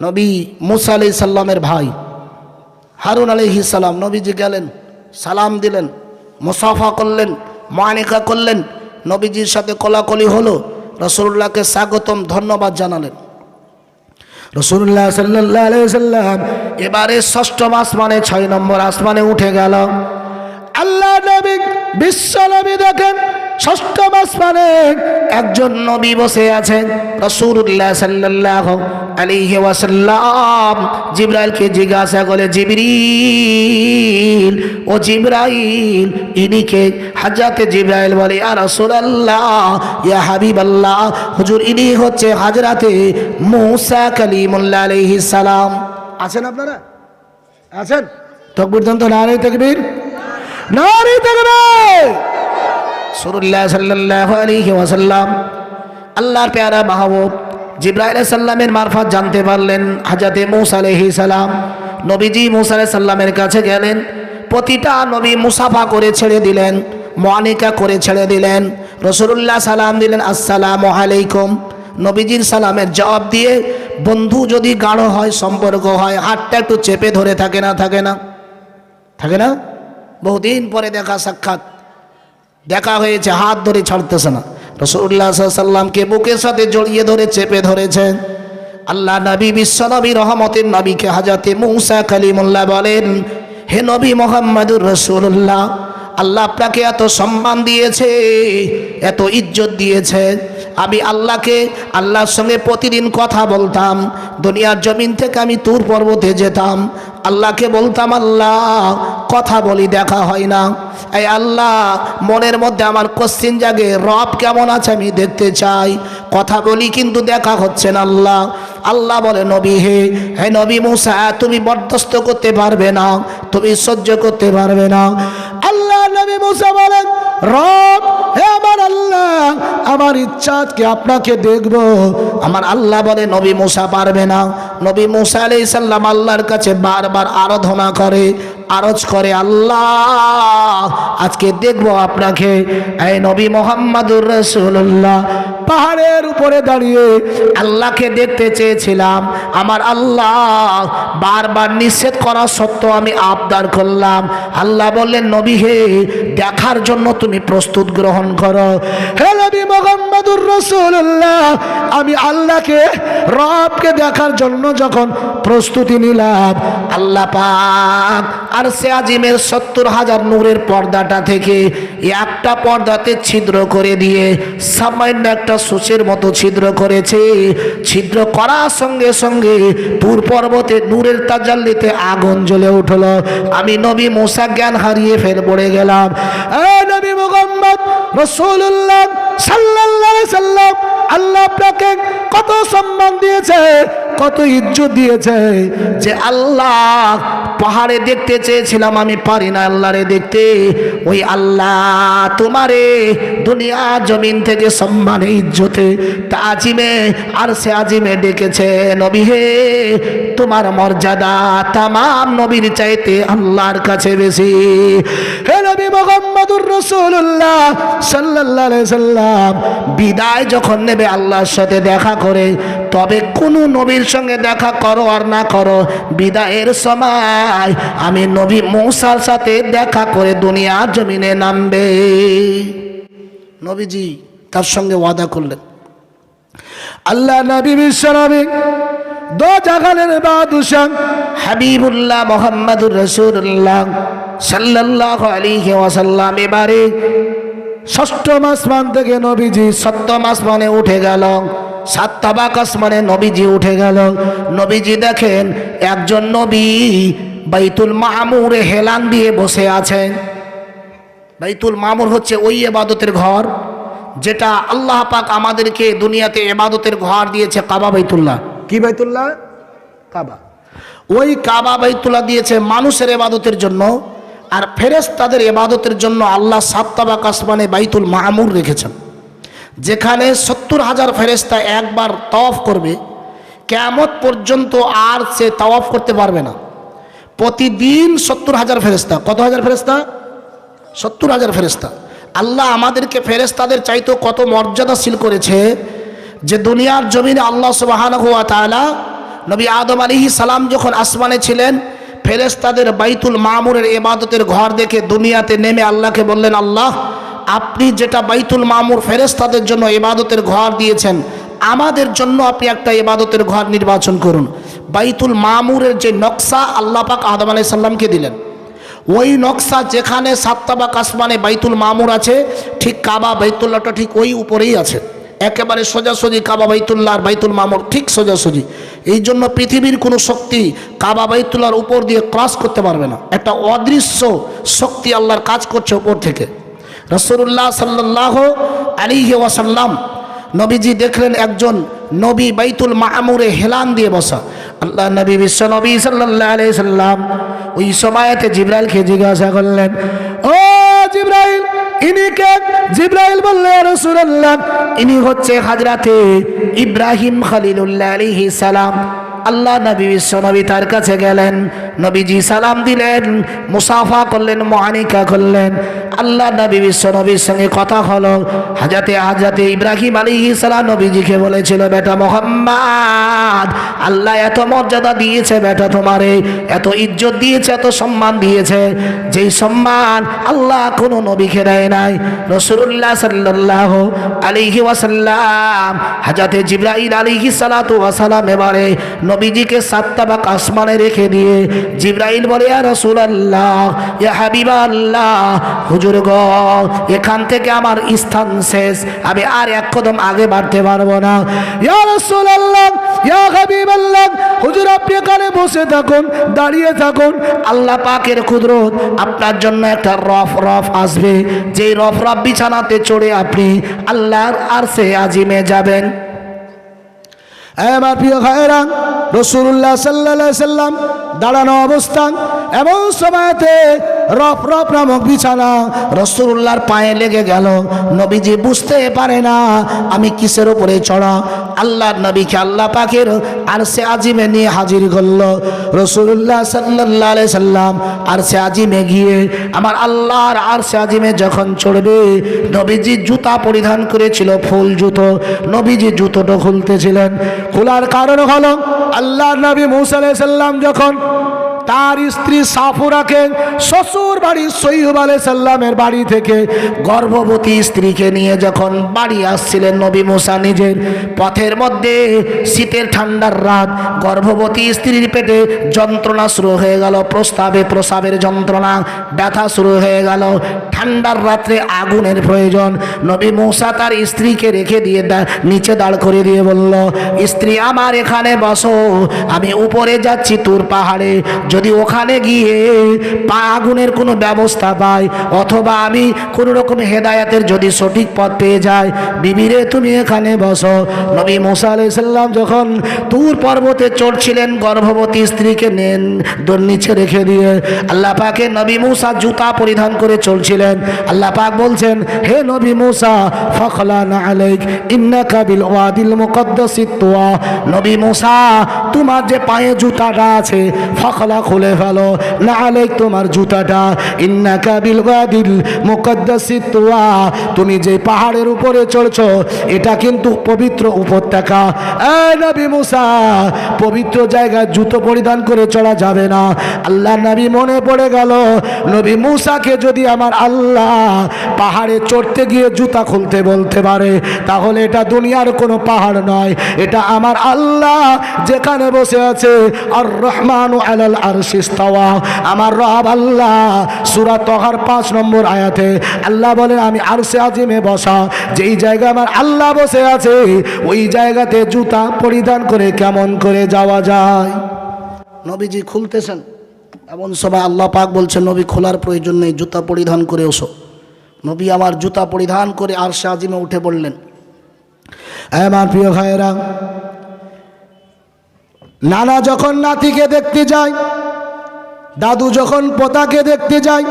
নবী মুসা আলাইহিস সালামের ভাই হারুন আলাইহিস সালাম। নবীজি গেলেন, সালাম দিলেন, মুসাফা করলেন, মানিকা করলেন, নবীজির সাথে কোলাকুলি হলো, রাসূলুল্লাহকে স্বাগতম ধন্যবাদ জানালেন। রাসূলুল্লাহ সাল্লাল্লাহু আলাইহি ওয়াসাল্লাম এবারে ষষ্ঠম আসমানে 6 নম্বর আসমানে উঠে গেল। আল্লাহ নবী বিশ্ব নবী দেখেন ষষ্ঠম আসমানে একজন নবী বসে আছেন। রাসূলুল্লাহ সাল্লাল্লাহু আলাইহি ওয়াসাল্লাম জিবরাইলকে জিজ্ঞাসা করে, জিবরিল, ও জিবরাইল ইনি কে? হযরত জিবরাইল বলে, ইয়া রাসূলুল্লাহ, ইয়া হাবিবাল্লাহ, হুজুর ইনি হচ্ছে হযরতে মূসা কালিমুল্লাহ আলাইহিস সালাম। আছেন আপনারা? আছেন? তাকবীর দেন তো, নারে তাকবীর, নারে তাকবীর। রাসূলুল্লাহ সাল্লাল্লাহু আলাইহি ওয়াসাল্লাম আল্লাহর প্যারা মাহবুব জিবরাইল আলাইহিস সালামের মারফত জানতে পারলেন হযরত মূসা আলাইহিস সালাম। নবীজি মূসা আলাইহিস সালামের কাছে গেলেন, প্রতিটা নবী মুসাফা করে ছেড়ে দিলেন, মুআনিকা করে ছেড়ে দিলেন। রাসূলুল্লাহ সালাম দিলেন, আসসালামু আলাইকুম। নবীজির সালামের জবাব দিয়ে বন্ধু যদি গাঢ় হয়, সম্পর্ক হয়, হাতটা একটু চেপে ধরে থাকে না? থাকে না? থাকে না? বহুদিন পরে দেখা সাক্ষাৎ, দেখা হয়েছে, হাত ধরে ছাড়তেছে না। রাসূলুল্লাহ সাল্লাল্লাহু আলাইহি ওয়াসাল্লামকে বুকের সাথে জড়িয়ে ধরে চেপে ধরেছেন। আল্লাহ নবী বিশ্ব নবী রহমতের নবীকে হযরতে মূসা কালিমুল্লাহ বলেন, হে নবী মুহাম্মদুর রাসূলুল্লাহ, আল্লাহ আপনাকে এত সম্মান দিয়েছে, এত ইজ্জত দিয়েছে। আমি আল্লাহর সঙ্গে প্রতিদিন কথা বলতাম। দুনিয়ার জমিন থেকে আমি তুর পর্বতে যেতাম, আল্লাহকে বলতাম, আল্লাহ কথা বলি, দেখা হয় না। এই আল্লাহ, মনের মধ্যে আমার কোশ্চিন জাগে, রব কেমন আছে আমি দেখতে চাই। কথা বলি কিন্তু দেখা হচ্ছে না। আল্লাহ বলে, নবী হে নবী মূসা, তুমি বরদাস্ত করতে পারবে না, তুমি সহ্য করতে পারবে না। আল্লাহ নবী মূসা বলেন, রব হে আমার আল্লাহ, আমার ইচ্ছা আজকে আপনাকে দেখব। আমার আল্লাহ বলে, নবী মূসা পারবে না। নবী মূসা আলাইহিস সালাম আল্লাহর কাছে বারবার আরাধনা করে, আরজ করে, আল্লাহ আজকে দেখবো আপনাকে। এই নবী মুহাম্মদুর রাসূলুল্লাহ পাহাড়ের উপরে দাঁড়িয়ে আল্লাহকে দেখতে চেয়েছিলাম। আমার আল্লাহ বারবার নিষেধ করা সত্ত্বেও আমি আবদার করলাম। আল্লাহ বললেন, নবী হে, দেখার জন্য তুমি প্রস্তুত গ্রহণ করো। হে নবী মুহাম্মদুর রাসূলুল্লাহ, আমি আল্লাহকে, রবকে দেখার জন্য যখন প্রস্তুতি নিলাম, আল্লাহ পাক আরশে আজিমের ৭০,০০০ নূরের পর্দাটা থেকে একটা পর্দাতে ছিদ্র করে দিয়ে সামান্য একটা সূচের মতো ছিদ্র করেছে। ছিদ্র করার সঙ্গে সঙ্গে তুর পর্বতে নূরের তাজাল্লিতে আগুন জ্বলে উঠল। আমি নবী মূসা জ্ঞান হারিয়ে ফের পড়ে গেলাম। নবী মুহাম্মদ রাসূলুল্লাহ সাল্লাল্লাহু আলাইহি সাল্লাম, আল্লাহ আপনাকে কত সম্মান দিয়েছে, কত ইজ্জত দিয়েছে, যে আল্লাহ পাহাড়ে দেখতে চেয়েছিলাম, আমি পারি না আল্লাহরে দেখতে। ওই আল্লাহ তোমারে দুনিয়া জমিন থেকে সম্মানে, ইজ্জতে, তাজিমে, আরশে আজিমে ডেকেছে। নবী হে, তোমার মর্যাদা তামাম নবীর চাইতে আল্লাহর কাছে বেশি। হে নবী মুহাম্মদুর রাসূলুল্লাহ সাল্লাল্লাহু আলাইহি সাল্লাম বিদায় যখন নেবে আল্লাহর সাথে দেখা করে, তবে কোন নবীর সঙ্গে দেখা করো আর না করো, বিদায়ের সময় আমি নবী মূসার সাথে দেখা করে দুনিয়ার জমিনে নামবে। নবীজি তার সঙ্গে ওয়াদা করলেন। আল্লাহ নবী বিশ্ব নবী দো জাহানের বাদশাহ হাবিবুল্লাহ মুহাম্মদুর রাসূলুল্লাহ সাল্লাল্লাহু আলাইহি ওয়াসাল্লাম এবারে ষষ্ঠম আসমান থেকে নবীজি সপ্তম আসমানে উঠে গেল। 7 তাবাক আসমানে নবীজি উঠে গেল। নবীজি দেখেন একজন নবী বাইতুল মামুরে হেলান দিয়ে বসে আছেন। বাইতুল মামুর হচ্ছে ওই ইবাদতের ঘর যেটা আল্লাহ পাক আমাদেরকে দুনিয়াতে ইবাদতের ঘর দিয়েছে। কাবা বাইতুল্লাহ, কি বাইতুল্লাহ? কাবা। ওই কাবা বাইতুল্লাহ দিয়েছে মানুষের ইবাদতের জন্য, আর ফেরেশতাদের ইবাদতের জন্য আল্লাহ 7 তাবাক আসমানে বাইতুল মামুর রেখেছেন, যেখানে ৭০,০০০ ফেরেশতা একবার তাওয়াফ করবে, কিয়ামত পর্যন্ত আর সে তাওয়াফ করতে পারবে না। প্রতিদিন ৭০,০০০ ফেরেশতা। কত হাজার ফেরেশতা? ৭০,০০০ ফেরেশতা। আল্লাহ আমাদেরকে ফেরেশতাদের চাইতেও কত মর্যাদাশীল করেছে, যে দুনিয়ার জমিনে আল্লাহ সুবহানাহু ওয়া তাআলা নবী আদম আলাইহিস সালাম যখন আসমানে ছিলেন, ফেরেশতাদের বাইতুল মামুরের ইবাদতের ঘর দেখে দুনিয়াতে নেমে আল্লাহকে বললেন, আল্লাহ আপনি যেটা বাইতুল মামুর ফেরেশতাদের জন্য ইবাদতের ঘর দিয়েছেন, আমাদের জন্য আপনি একটা ইবাদতের ঘর নির্বাচন করুন। বাইতুল মামুরের যে নকশা আল্লাহ পাক আদম আলাইহিস সালামকে দিলেন, ওই নকশা যেখানে 7টা বাক আসমানে বাইতুল মামুর আছে, ঠিক কাবা বাইতুল্লাহটা ঠিক ওই উপরেই আছে, একেবারে সোজাসুজি কাবা বাইতুল্লাহ আর বাইতুল মামুর ঠিক সোজাসুজি। এই জন্য পৃথিবীর কোনো শক্তি কাবা বাইতুল্লাহর উপর দিয়ে ক্রস করতে পারবে না। একটা অদৃশ্য শক্তি আল্লাহর কাজ করছে উপর থেকে। রাসূলুল্লাহ সাল্লাল্লাহু আলাইহি ওয়াসাল্লাম নবীজি দেখলেন একজন নবী বাইতুল মামুরে হেলান দিয়ে বসা। আল্লাহ নবী বিশ্ব নবী সাল্লাল্লাহু আলাইহি সাল্লাম ওই সময়তে জিবরাইলকে জিজ্ঞাসা করলেন, ও জিবরাইল, ইনি কে? জিবরাইল বললেন, ইয়া রাসূলুল্লাহ, ইনি হচ্ছে হযরতে ইব্রাহিম খলিলুল্লাহ আলাইহিস সালাম। আল্লাহ নবী বিশ্ব নবী তার কাছে গেলেন, নবীজি সালাম দিলেন, মুসাফা করলেন, মুআনিকা করলেন। আল্লাহ নবী বিশ্ব নবীর সঙ্গে কথা হলো। হযরতে ইব্রাহিম আলাইহিস সালাম নবীজিকে বলেছিল, বেটা মুহাম্মদ, আল্লাহ এত মর্যাদা দিয়েছে বেটা তোমারে, এত ইজ্জত দিয়েছে, এত সম্মান দিয়েছে, যেই সম্মান আল্লাহ কোনো নবীকে দেয় নাই। রাসূলুল্লাহ সাল্লাল্লাহু আলাইহি ওয়াসাল্লাম হযরতে জিবরাইল আলাইহিস সালাতু ওয়াসালাম এবারে নবীজিকে 7টা বাক আসমানে রেখে দিয়ে জিবরাইল বলে, ইয়া রাসূলুল্লাহ, ইয়া হাবিবাল্লাহ, হুজুর গো, এখান থেকে আমার স্থান শেষ, আমি আর এক কদম আগে বাড়তে পারবো না। ইয়া রাসূলুল্লাহ, ইয়া হাবিবাল্লাহ, হুজুর আপনি এখানে বসে থাকুন, দাঁড়িয়ে থাকুন, আল্লাহ পাকের কুদরত আপনার জন্য একটা রফ আসবে, যেই রফ বিছানাতে চড়ে আপনি আল্লাহর আরশে আজিমে যাবেন। আমার প্রিয় ভাইরা, রাসূলুল্লাহ সাল্লাল্লাহু আলাইহি সাল্লাম দাঁড়ানো অবস্থান, এমন সময়তে রফ নামক বিছানা রাসূলুল্লাহর পায়ে লেগে গেল। নবীজি বুঝতে পারে না আমি কিসের উপরে চড়া। আল্লাহর নবীকে আল্লাহ পাকের আরশে আজিমে নিয়ে হাজির করল। রাসূলুল্লাহ সাল্লাল্লাহু আলাইহি সাল্লাম আরশে আজিমে গিয়ে আমার আল্লাহর আরশে আজিমে যখন চড়বে, নবীজি জুতা পরিধান করেছিল, ফুল জুতো। নবীজি জুতোটা খুলতেছিলেন। খোলার কারণ হলো আল্লাহর নবী মূসা আলাইহিস সালাম যখন তার স্ত্রী সাফুরাকে শ্বশুর বাড়ি সৈয়ব আলাইহিস সালামের বাড়ি থেকে গর্ভবতী স্ত্রীকে নিয়ে যখন বাড়ি আসছিলেন নবী মূসা নিজের, পথের মধ্যে শীতের ঠান্ডার রাত, গর্ভবতী স্ত্রীর পেটে যন্ত্রণা শুরু হয়ে গেল, প্রস্রাবের যন্ত্রণা, ব্যথা শুরু হয়ে গেল। ঠান্ডার রাত্রে আগুনের প্রয়োজন। নবী মূসা তার স্ত্রীকে রেখে দিয়ে নিচে দাঁড় করে দিয়ে বলল, স্ত্রী আমার এখানে বসো, আমি উপরে যাচ্ছি তুর পাহাড়ে, যদি ওখানে গিয়ে আগুনের কোনো ব্যবস্থা পাই, অথবা আমি কোনো রকম হেদায়েতের যদি সঠিক পথ পেয়ে যাই, বিবিরে তুমি এখানে বসো। নবী মূসা আলাইহিস সালাম যখন তুর পর্বতে চড়ছিলেন, গর্ভবতী স্ত্রীকে নিচে রেখে দিয়ে আল্লাহ পাকে নবী মূসা জুতা পরিধান করে চলছিলেন। আল্লাহ পাক বলছেন, হে নবী মূসা, ফাখলানা আলাইক ইন্নাকা বিল ওয়াদিল মুকদ্দাসিত তুয়া। নবী মূসা, তোমার যে পায়ে জুতাটা আছে, ফাখলা খুলে ফেলো, না আলাইক তোমার জুতাটা, ইন্নাকা বিল ওয়াদিল মুকদ্দাসিত তুয়া। তুমি যে পাহাড়ের উপরে চড়ছো, এটা কিন্তু পবিত্র উপত্যকা। এই নবী মূসা, পবিত্র জায়গায় জুতো পরিধান করে চড়া যাবে না। আল্লাহ নবী মনে পড়ে গেল, নবী মূসাকে যদি আমার আল্লাহ পাহাড়ে চড়তে গিয়ে জুতা খুলতে বলতে পারে, তাহলে এটা দুনিয়ার কোনো পাহাড় নয়, এটা আমার আল্লাহ যেখানে বসে আছে, আর রহমানু আলাল আরশি ইস্তাওয়া। আমার রব আল্লাহ সূরা তাহার 5 নম্বর আয়াতে আল্লাহ বলেন, আমি আরশে আজিমে বসা, যেই জায়গায় আমার আল্লাহ বসে আছে, ওই জায়গাতে জুতা পরিধান করে কেমন করে যাওয়া যায়? নবীজি খুলতেছেন, এমন সময় আল্লাহ পাক বলছেন, নবী খোলার প্রয়োজন নেই, জুতা পরিধান করে ওসো। নবী আমার জুতা পরিধান করে আরশে আজিমে উঠে পড়লেন। আমার প্রিয় ভাইয়েরা, নানা যখন নাতিকে দেখতে যায়, দাদু যখন পোতাকে দেখতে যায়,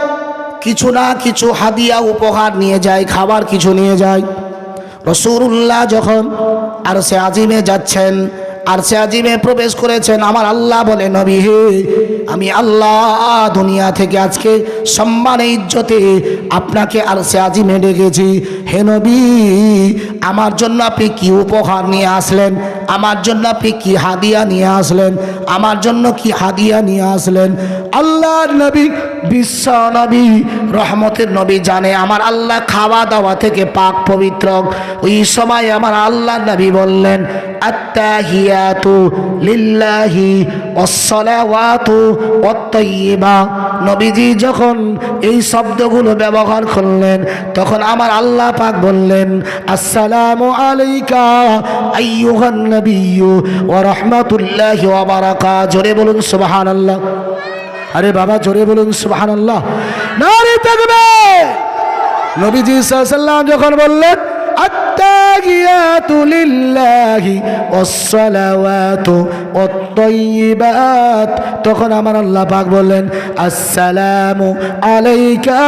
কিছু না কিছু হাদিয়া উপহার নিয়ে যায়, খাবার কিছু নিয়ে যায়। রাসূলুল্লাহ যখন আরশে আজিমে যাচ্ছেন, আরশে আজিমে প্রবেশ করেছেন। আমার আল্লাহ বলে, নবী হে, আমি আল্লাহ দুনিয়া থেকে আজকে সম্মানে ইজ্জতে আপনাকে আরশে আজিমে ডেকেছি। হে নবী, আমার জন্য আপনি কি উপহার নিয়ে আসলেন? আমার জন্য আপনি কি হাদিয়া নিয়ে আসলেন? আমার জন্য কি হাদিয়া নিয়ে আসলেন? আল্লাহর নবী, বিশ্ব নবী, রহমতের নবী জানে আমার আল্লাহ খাওয়া দাওয়া থেকে পাক পবিত্র। ওই সময় আমার আল্লাহর নবী বললেন, আত্তাহিয়াতু লিল্লাহি ওয়াসসালাওয়াতু ওয়াত-তাইয়্যিবা। নবীজি যখন এই শব্দগুলো ব্যবহার করলেন, তখন আমার আল্লাহ পাক বললেন, আসসালামু আলাইকা আইয়ুহান নাবিয়্যু ওয়া রাহমাতুল্লাহি ওয়া বারাকাতুহু। জোরে বলুন সুবহানাল্লাহ। আরে বাবা, জোরে বলুন সুবহানাল্লাহ। নারে তাকবীর। নবীজি সাল্লাল্লাহু আলাইহি ওয়াসাল্লাম যখন বললেন, আত্তাহিয়াতু লিল্লাহি ওয়াসসালাওয়াতু ওয়াত-তাইয়্যিবাত, তখন আমার আল্লাহ পাক বললেন, আসসালামু আলাইকা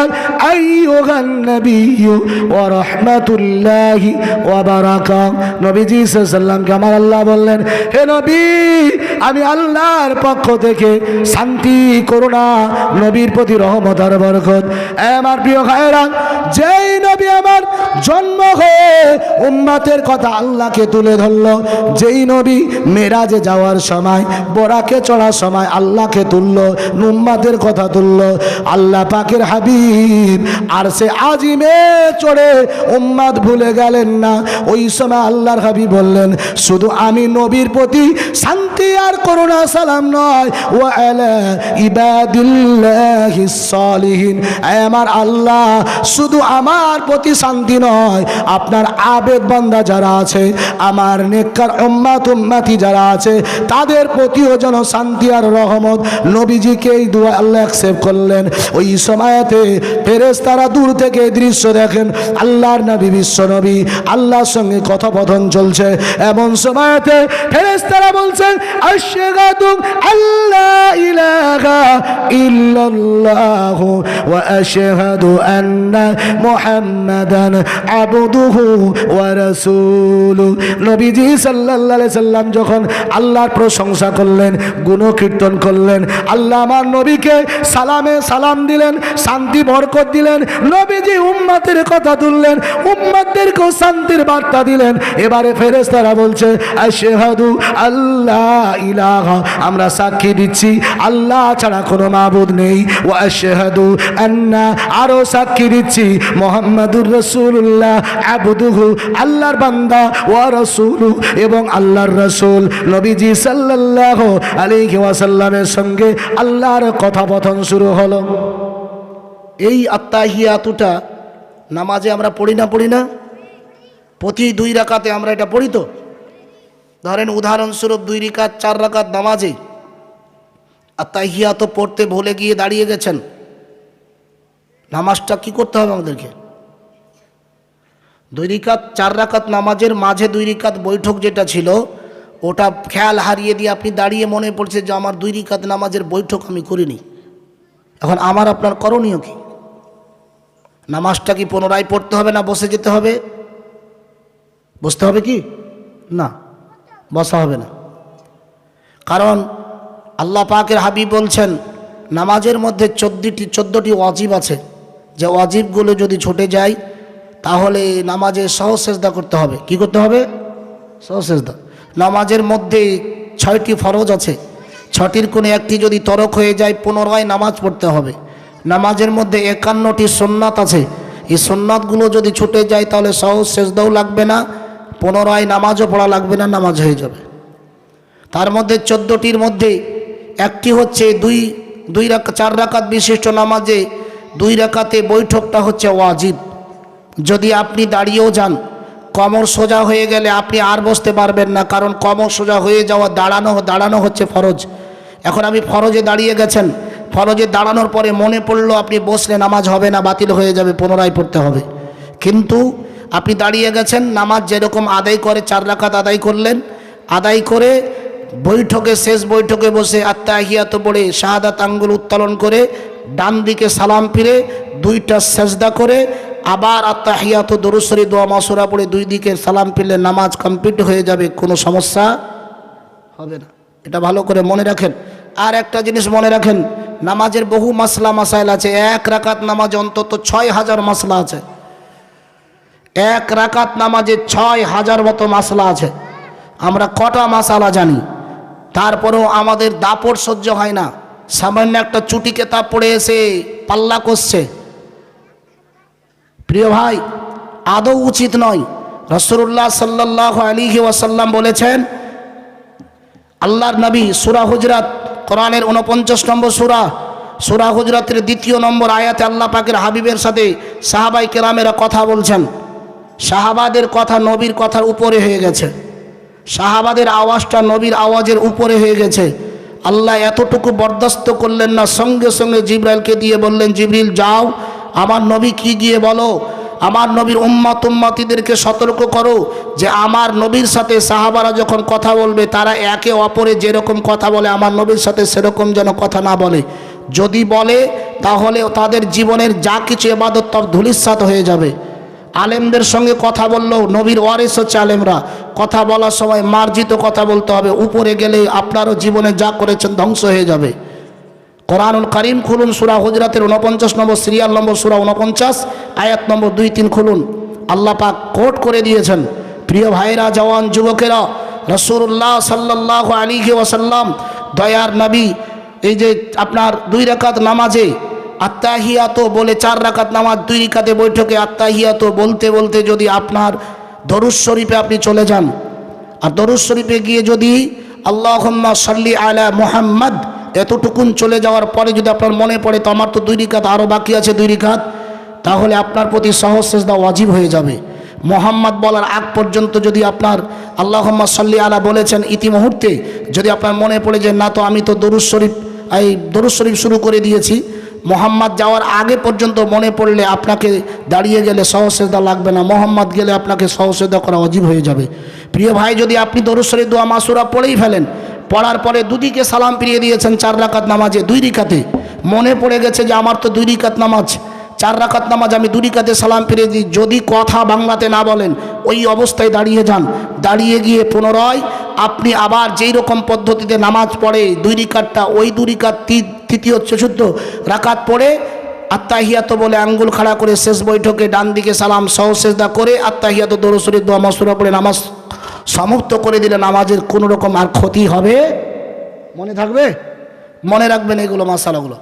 আইয়ুহান নাবিয়্যু ওয়া রাহমাতুল্লাহি ওয়া বারাকাতুহু। নবীজি সাল্লাল্লাহু আলাইহি ওয়াসাল্লামকে আমার আল্লাহ বললেন, হে নবী, আমি আল্লাহর পক্ষ থেকে শান্তি, করুণা, নবীর প্রতি রহমত আর বরকত। আমার প্রিয় ভাইরা, যেই নবী আমার জন্ম হয়ে উম্মতের কথা আল্লাহকে তুলে ধরলো, যেই নবী মেরাজে যাওয়ার সময়, বরাকে চড়ার সময় আল্লাহকে তুললো, উম্মতের কথা তুললো, আল্লাহ পাকের হাবিব আরশে আজিমে চড়ে উম্মত ভুলে গেলেন না। ওই সময় আল্লাহর হাবিব বললেন, শুধু আমি নবীর প্রতি শান্তি আর করুণা সালাম নয়, ওয়া আলা ইবাদিল্লাহিস সালিহিন, আমার আল্লাহ শুধু আমার প্রতি শান্তি নয়, আপনার আবেদ বান্দা যারা আছে, আমার নেককার উম্মতি যারা আছে, তাদের প্রতিও যেন শান্তি আর রহমত। নবীজিকে এই দোয়া আল্লাহ অ্যাকসেপ্ট করলেন। ওই সময়তে ফেরেশতারা দূর থেকে দৃশ্য দেখেন, আল্লাহর নবী, বিশ্ব নবী, আল্লাহর সঙ্গে কথোপকথন চলছে। এমন সময়তে ফেরেশতারা বলছেন, আশহাদু আল্লা ইলাহা ইল্লাল্লাহু ওয়া আশহাদু আন্না মুহাম্মাদান আবদুহু ওয়া রাসূলুহু। নবীজি সাল্লাল্লাহু আলাইহি সাল্লাম যখন আল্লাহর প্রশংসা করলেন, গুণকীর্তন করলেন, আল্লাহ আমার নবীকে সালামে সালাম দিলেন, শান্তি বরকত দিলেন। নবীজি উম্মতের কথা তুললেন, উম্মতদেরকেও শান্তির বার্তা দিলেন। এবারে ফেরেশতারা বলছে, আশহাদু আল্লা ইলাহা, আমরা সাক্ষী দিচ্ছি আল্লাহ ছাড়া কোনো মাবুদ নেই, ওয়া আশহাদু আন্না, আরো সাক্ষী দিচ্ছি মুহাম্মাদুর রাসূলুল্লাহ আবদুহু, আল্লাহর বান্দা, ওয়া রাসূলু, এবং আল্লাহর রাসূল। নবীজি সাল্লাল্লাহু আলাইহি ওয়াসাল্লামের সঙ্গে আল্লাহর কথাপথন শুরু হলো। এই আত্তাহিয়াতুটা নামাজে আমরা পড়ি না? প্রতি 2 রাকাতে আমরা এটা পড়ি তো। ধরেন উদাহরণস্বরূপ 2 রাকাত 4 রাকাত নামাজে আত্তাহিয়াতু পড়তে ভুলে গিয়ে দাঁড়িয়ে গেছেন, নামাজটা কি করতে হবে আমাদেরকে? 2 রাকাত 4 রাকাত নামাজের মাঝে 2 রাকাত বৈঠক যেটা ছিল, ওটা খেয়াল হারিয়ে দিয়ে আপনি দাঁড়িয়ে মনে পড়ছে যে আমার 2 রাকাত নামাজের বৈঠক আমি করিনি। এখন আমার আপনার করণীয় কি? নামাজটা কি পুনরায় পড়তে হবে না বসে যেতে হবে? বসতে হবে কি? না, বসা হবে না। কারণ আল্লাহ পাকের হাবিব বলছেন, নামাজের মধ্যে 14টি ওয়াজিব আছে, যে ওয়াজিবগুলো যদি ছুটে যায় তাহলে নামাজে সহজ সেজদা করতে হবে। কি করতে হবে? সহজ সেজদা। নামাজের মধ্যে 6টি ফরজ আছে, 6টির কোনো একটি যদি তরক হয়ে যায় পুনরায় নামাজ পড়তে হবে। নামাজের মধ্যে 51টি সুন্নাত আছে, এই সুন্নাতগুলো যদি ছুটে যায় তাহলে সহজ সেজদাও লাগবে না, পুনরায় নামাজও পড়া লাগবে না, নামাজ হয়ে যাবে। তার মধ্যে 14টির মধ্যে একটি হচ্ছে 4 রাকাত বিশিষ্ট নামাজে 2 রাকাতে বৈঠকটা হচ্ছে ওয়াজিব। যদি আপনি দাঁড়িয়েও যান, কমর সোজা হয়ে গেলে আপনি আর বসতে পারবেন না, কারণ কমর সোজা হয়ে যাওয়া দাঁড়ানো হচ্ছে ফরজ। এখন আপনি ফরজে দাঁড়িয়ে গেছেন, ফরজে দাঁড়ানোর পরে মনে পড়লো আপনি বসলে নামাজ হবে না, বাতিল হয়ে যাবে, পুনরায় পড়তে হবে। কিন্তু আপনি দাঁড়িয়ে গেছেন, নামাজ যেরকম আদায় করে 4 রাকাত আদায় করলেন, আদায় করে বৈঠকে শেষ বৈঠকে বসে আত্তাহিয়াতু পড়ে শাহাদাত আঙ্গুল উত্তোলন করে ডান দিকে সালাম ফিরে 2টা সেজদা করে আবার আত্তাহিয়াতু দরুদ শরীফ দোয়া মাসুরা পড়ে 2 দিকে সালাম ফিরলে নামাজ কমপ্লিট হয়ে যাবে, কোনো সমস্যা হবে না। এটা ভালো করে মনে রাখেন। আর একটা জিনিস মনে রাখেন, নামাজের বহু মাসলা মাসাইল আছে। এক রাকাত নামাজ অন্তত 6000 মাসলা আছে। এক রাকাত নামাজে 6000 মতো মাসলা আছে। আমরা কটা মাসালা জানি, তারপরেও আমাদের দাপট সহ্য হয় না। সামান্য একটা চুটি কেতাব পড়ে এসে পাল্লা করছে। প্রিয় ভাই, আদৌ উচিত নয়। রাসূলুল্লাহ সাল্লাল্লাহু আলাইহি ওয়াসাল্লাম বলেছেন, আল্লাহর নবী সূরা হুজরাত, কোরআনের 49 নম্বর সূরা হুজরাতের 2 নম্বর আয়াতে আল্লাহ পাকের হাবিবের সাথে সাহাবাই কেরামেরা কথা বলছেন। সাহাবাদের কথা নবীর কথার উপরে হয়ে গেছে, সাহাবাদের আওয়াজটা নবীর আওয়াজের উপরে হয়ে গেছে। আল্লাহ এতটুকু বরদাস্ত করলেন না, সঙ্গে সঙ্গে জিবরাইলকে দিয়ে বললেন, জিবরিল যাও, আমার নবী কি গিয়ে বলো, আমার নবীর উম্মত উম্মতিদেরকে সতর্ক করো যে আমার নবীর সাথে সাহাবারা যখন কথা বলবে তারা একে অপরে যেরকম কথা বলে আমার নবীর সাথে সেরকম যেন কথা না বলে। যদি বলে তাহলে তাদের জীবনের যা কিছু ইবাদত সব ধূলিসাৎ হয়ে যাবে। আলেমদের সঙ্গে কথা বললেও, নবীর ওয়ারিস হচ্ছে আলেমরা, কথা বলার সময় মার্জিত কথা বলতে হবে। উপরে গেলে আপনারও জীবনে যা করেছেন ধ্বংস হয়ে যাবে। কোরআনুল কারীম খুলুন, সূরা হুজরাতের 49 নম্বর সিরিয়াল নম্বর সূরা 49 আয়াত নম্বর 2-3 খুলুন। আল্লাহ পাক কোট করে দিয়েছেন। প্রিয় ভাইরা, জওয়ান যুবকেরা, রাসূলুল্লাহ সাল্লাল্লাহু আলাইহি ওয়াসাল্লাম দয়ার নবী এই যে আপনার 2 রাকাত নামাজে আত্তাহিয়াত বলে 4 রাকাত নামাজ 2 রাকাতে বৈঠকে আত্তাহিয়াত বলতে বলতে যদি আপনার দরুদ শরীফে আপনি চলে যান, আর দরুদ শরীফে গিয়ে যদি আল্লাহুম্মা সাল্লি আলা মুহাম্মদ এতটুকুন চলে যাওয়ার পরে যদি আপনার মনে পড়ে তো আমার তো 2 রাকাত আরও বাকি আছে 2 রাকাত, তাহলে আপনার প্রতি সহজ সেজদা ওয়াজিব হয়ে যাবে। মোহাম্মদ বলার আগ পর্যন্ত যদি আপনার আল্লাহুম্মা সাল্লি আলা বলেছেন, ইতিমুহূর্তে যদি আপনার মনে পড়ে যে না তো আমি তো দরুদ শরীফ শুরু করে দিয়েছি, মোহাম্মদ যাওয়ার আগে পর্যন্ত মনে পড়লে আপনাকে দাঁড়িয়ে গেলে সহজ সেজদা লাগবে না, মোহাম্মদ গেলে আপনাকে সহজ সেজদা করা ওয়াজিব হয়ে যাবে। প্রিয় ভাই, যদি আপনি দরুদ শরীফ দোয়া মাসুরা পড়েই ফেলেন, পড়ার পরে দুদিকে সালাম ফিরিয়ে দিয়েছেন 4 রাকাত নামাজে 2 রাকাতে, মনে পড়ে গেছে যে আমার তো 2 রাকাত নামাজ, 4 রাকাত নামাজ আমি 2 রাকাতে সালাম ফিরিয়ে দিই, যদি কথা বাংলাতে না বলেন ওই অবস্থায় দাঁড়িয়ে যান। দাঁড়িয়ে গিয়ে পুনরায় আপনি আবার যেই রকম পদ্ধতিতে নামাজ পড়ে 2 রাকাতটা ওই 2 রাকাত তৃতীয় চতুর্থ রাকাত পড়ে আত্তাহিয়াত বলে আঙ্গুল খাড়া করে শেষ বৈঠকে ডান দিকে সালাম সহ সেজদা করে আত্তাহিয়াত দরুদ শরীফ দোয়া মাসুরা পড়ে নামাজ সমাপ্ত করে দিলে নামাজের কোনো রকম আর ক্ষতি হবে, মনে থাকবে? মনে রাখবেন এগুলো মাসালাগুলো।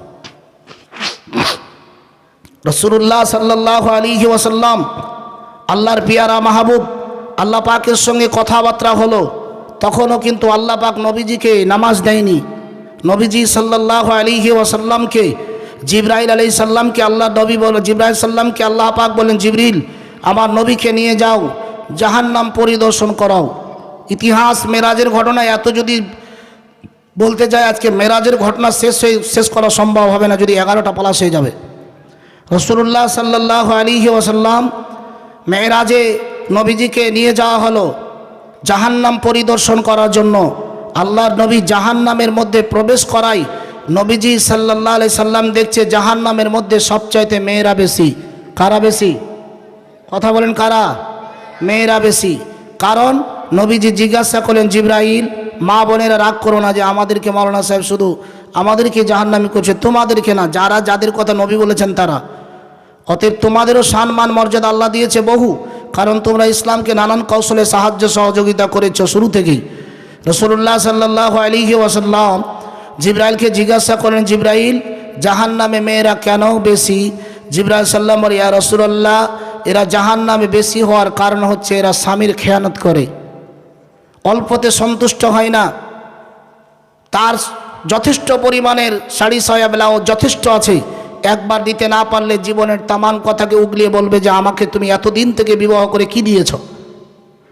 রাসূলুল্লাহ সাল্লাল্লাহু আলাইহি ওয়াসাল্লাম আল্লাহর পিয়ারা মাহবুব, আল্লাহ পাকের সঙ্গে কথাবার্তা হলো, তখনও কিন্তু আল্লাহ পাক নবীজিকে নামাজ দেয়নি। নবীজি সাল্লাল্লাহু আলাইহি ওয়াসাল্লামকে জিবরাইল আলাইহিস সালামকে আল্লাহ নবী বলে, জিবরাইল সাল্লামকে আল্লাহ পাক বলেন, জিবরিল আমার নবীকে নিয়ে যাও, জাহান্নাম পরিদর্শন করাও। ইতিহাস মেরাজের ঘটনা এত যদি বলতে যায় আজকে মেরাজের ঘটনা শেষ করা সম্ভব হবে না, যদি 11টা প্লাস হয়ে যাবে। রাসূলুল্লাহ সাল্লাল্লাহু আলাইহি ওয়াসাল্লাম মেরাজে নবীজিকে নিয়ে যাওয়া হলো জাহান্নাম পরিদর্শন করার জন্য। আল্লাহর নবী জাহান্নামের মধ্যে প্রবেশ করাই নবীজি সাল্লাল্লাহু আলাইহি সাল্লাম দেখছে জাহান্নামের মধ্যে সবচাইতে মেয়েরা বেশি। কারা বেশি? কথা বলেন, কারা? মেয়েরা বেশি। কারণ নবীজি জিজ্ঞাসা করলেন, জিবরাইল মা বোনেরা রাগ করো না যে আমাদেরকে মাওলানা সাহেব শুধু আমাদেরকে জাহান্নামী করছে, তোমাদেরকে না, যাদের কথা নবী বলেছেন তারা। অতএব তোমাদেরও সম্মান মর্যাদা আল্লাহ দিয়েছে বহু, কারণ তোমরা ইসলামকে নানান কৌশলে সাহায্য সহযোগিতা করেছো শুরু থেকেই। রাসূলুল্লাহ সাল্লাল্লাহু আলাইহি ওয়াসাল্লাম জিবরাইলকে জিজ্ঞাসা করেন, জিবরাইল জাহান্নামে মেয়েরা কেন বেশি? জিবরাইল সাল্লাম বলে, ইয়া রাসূলুল্লাহ এরা জাহান্নামে বেশি হওয়ার কারণ হচ্ছে এরা স্বামীর খেয়ানত করে, অল্পতে সন্তুষ্ট হয় না, তার যথেষ্ট পরিমাণের শাড়ি সয়া ব্লাউজ যথেষ্ট আছে, একবার দিতে না পারলে জীবনের তামান কথাকে উগলিয়ে বলবে যে আমাকে তুমি এতদিন থেকে বিবাহ করে কি দিয়েছ।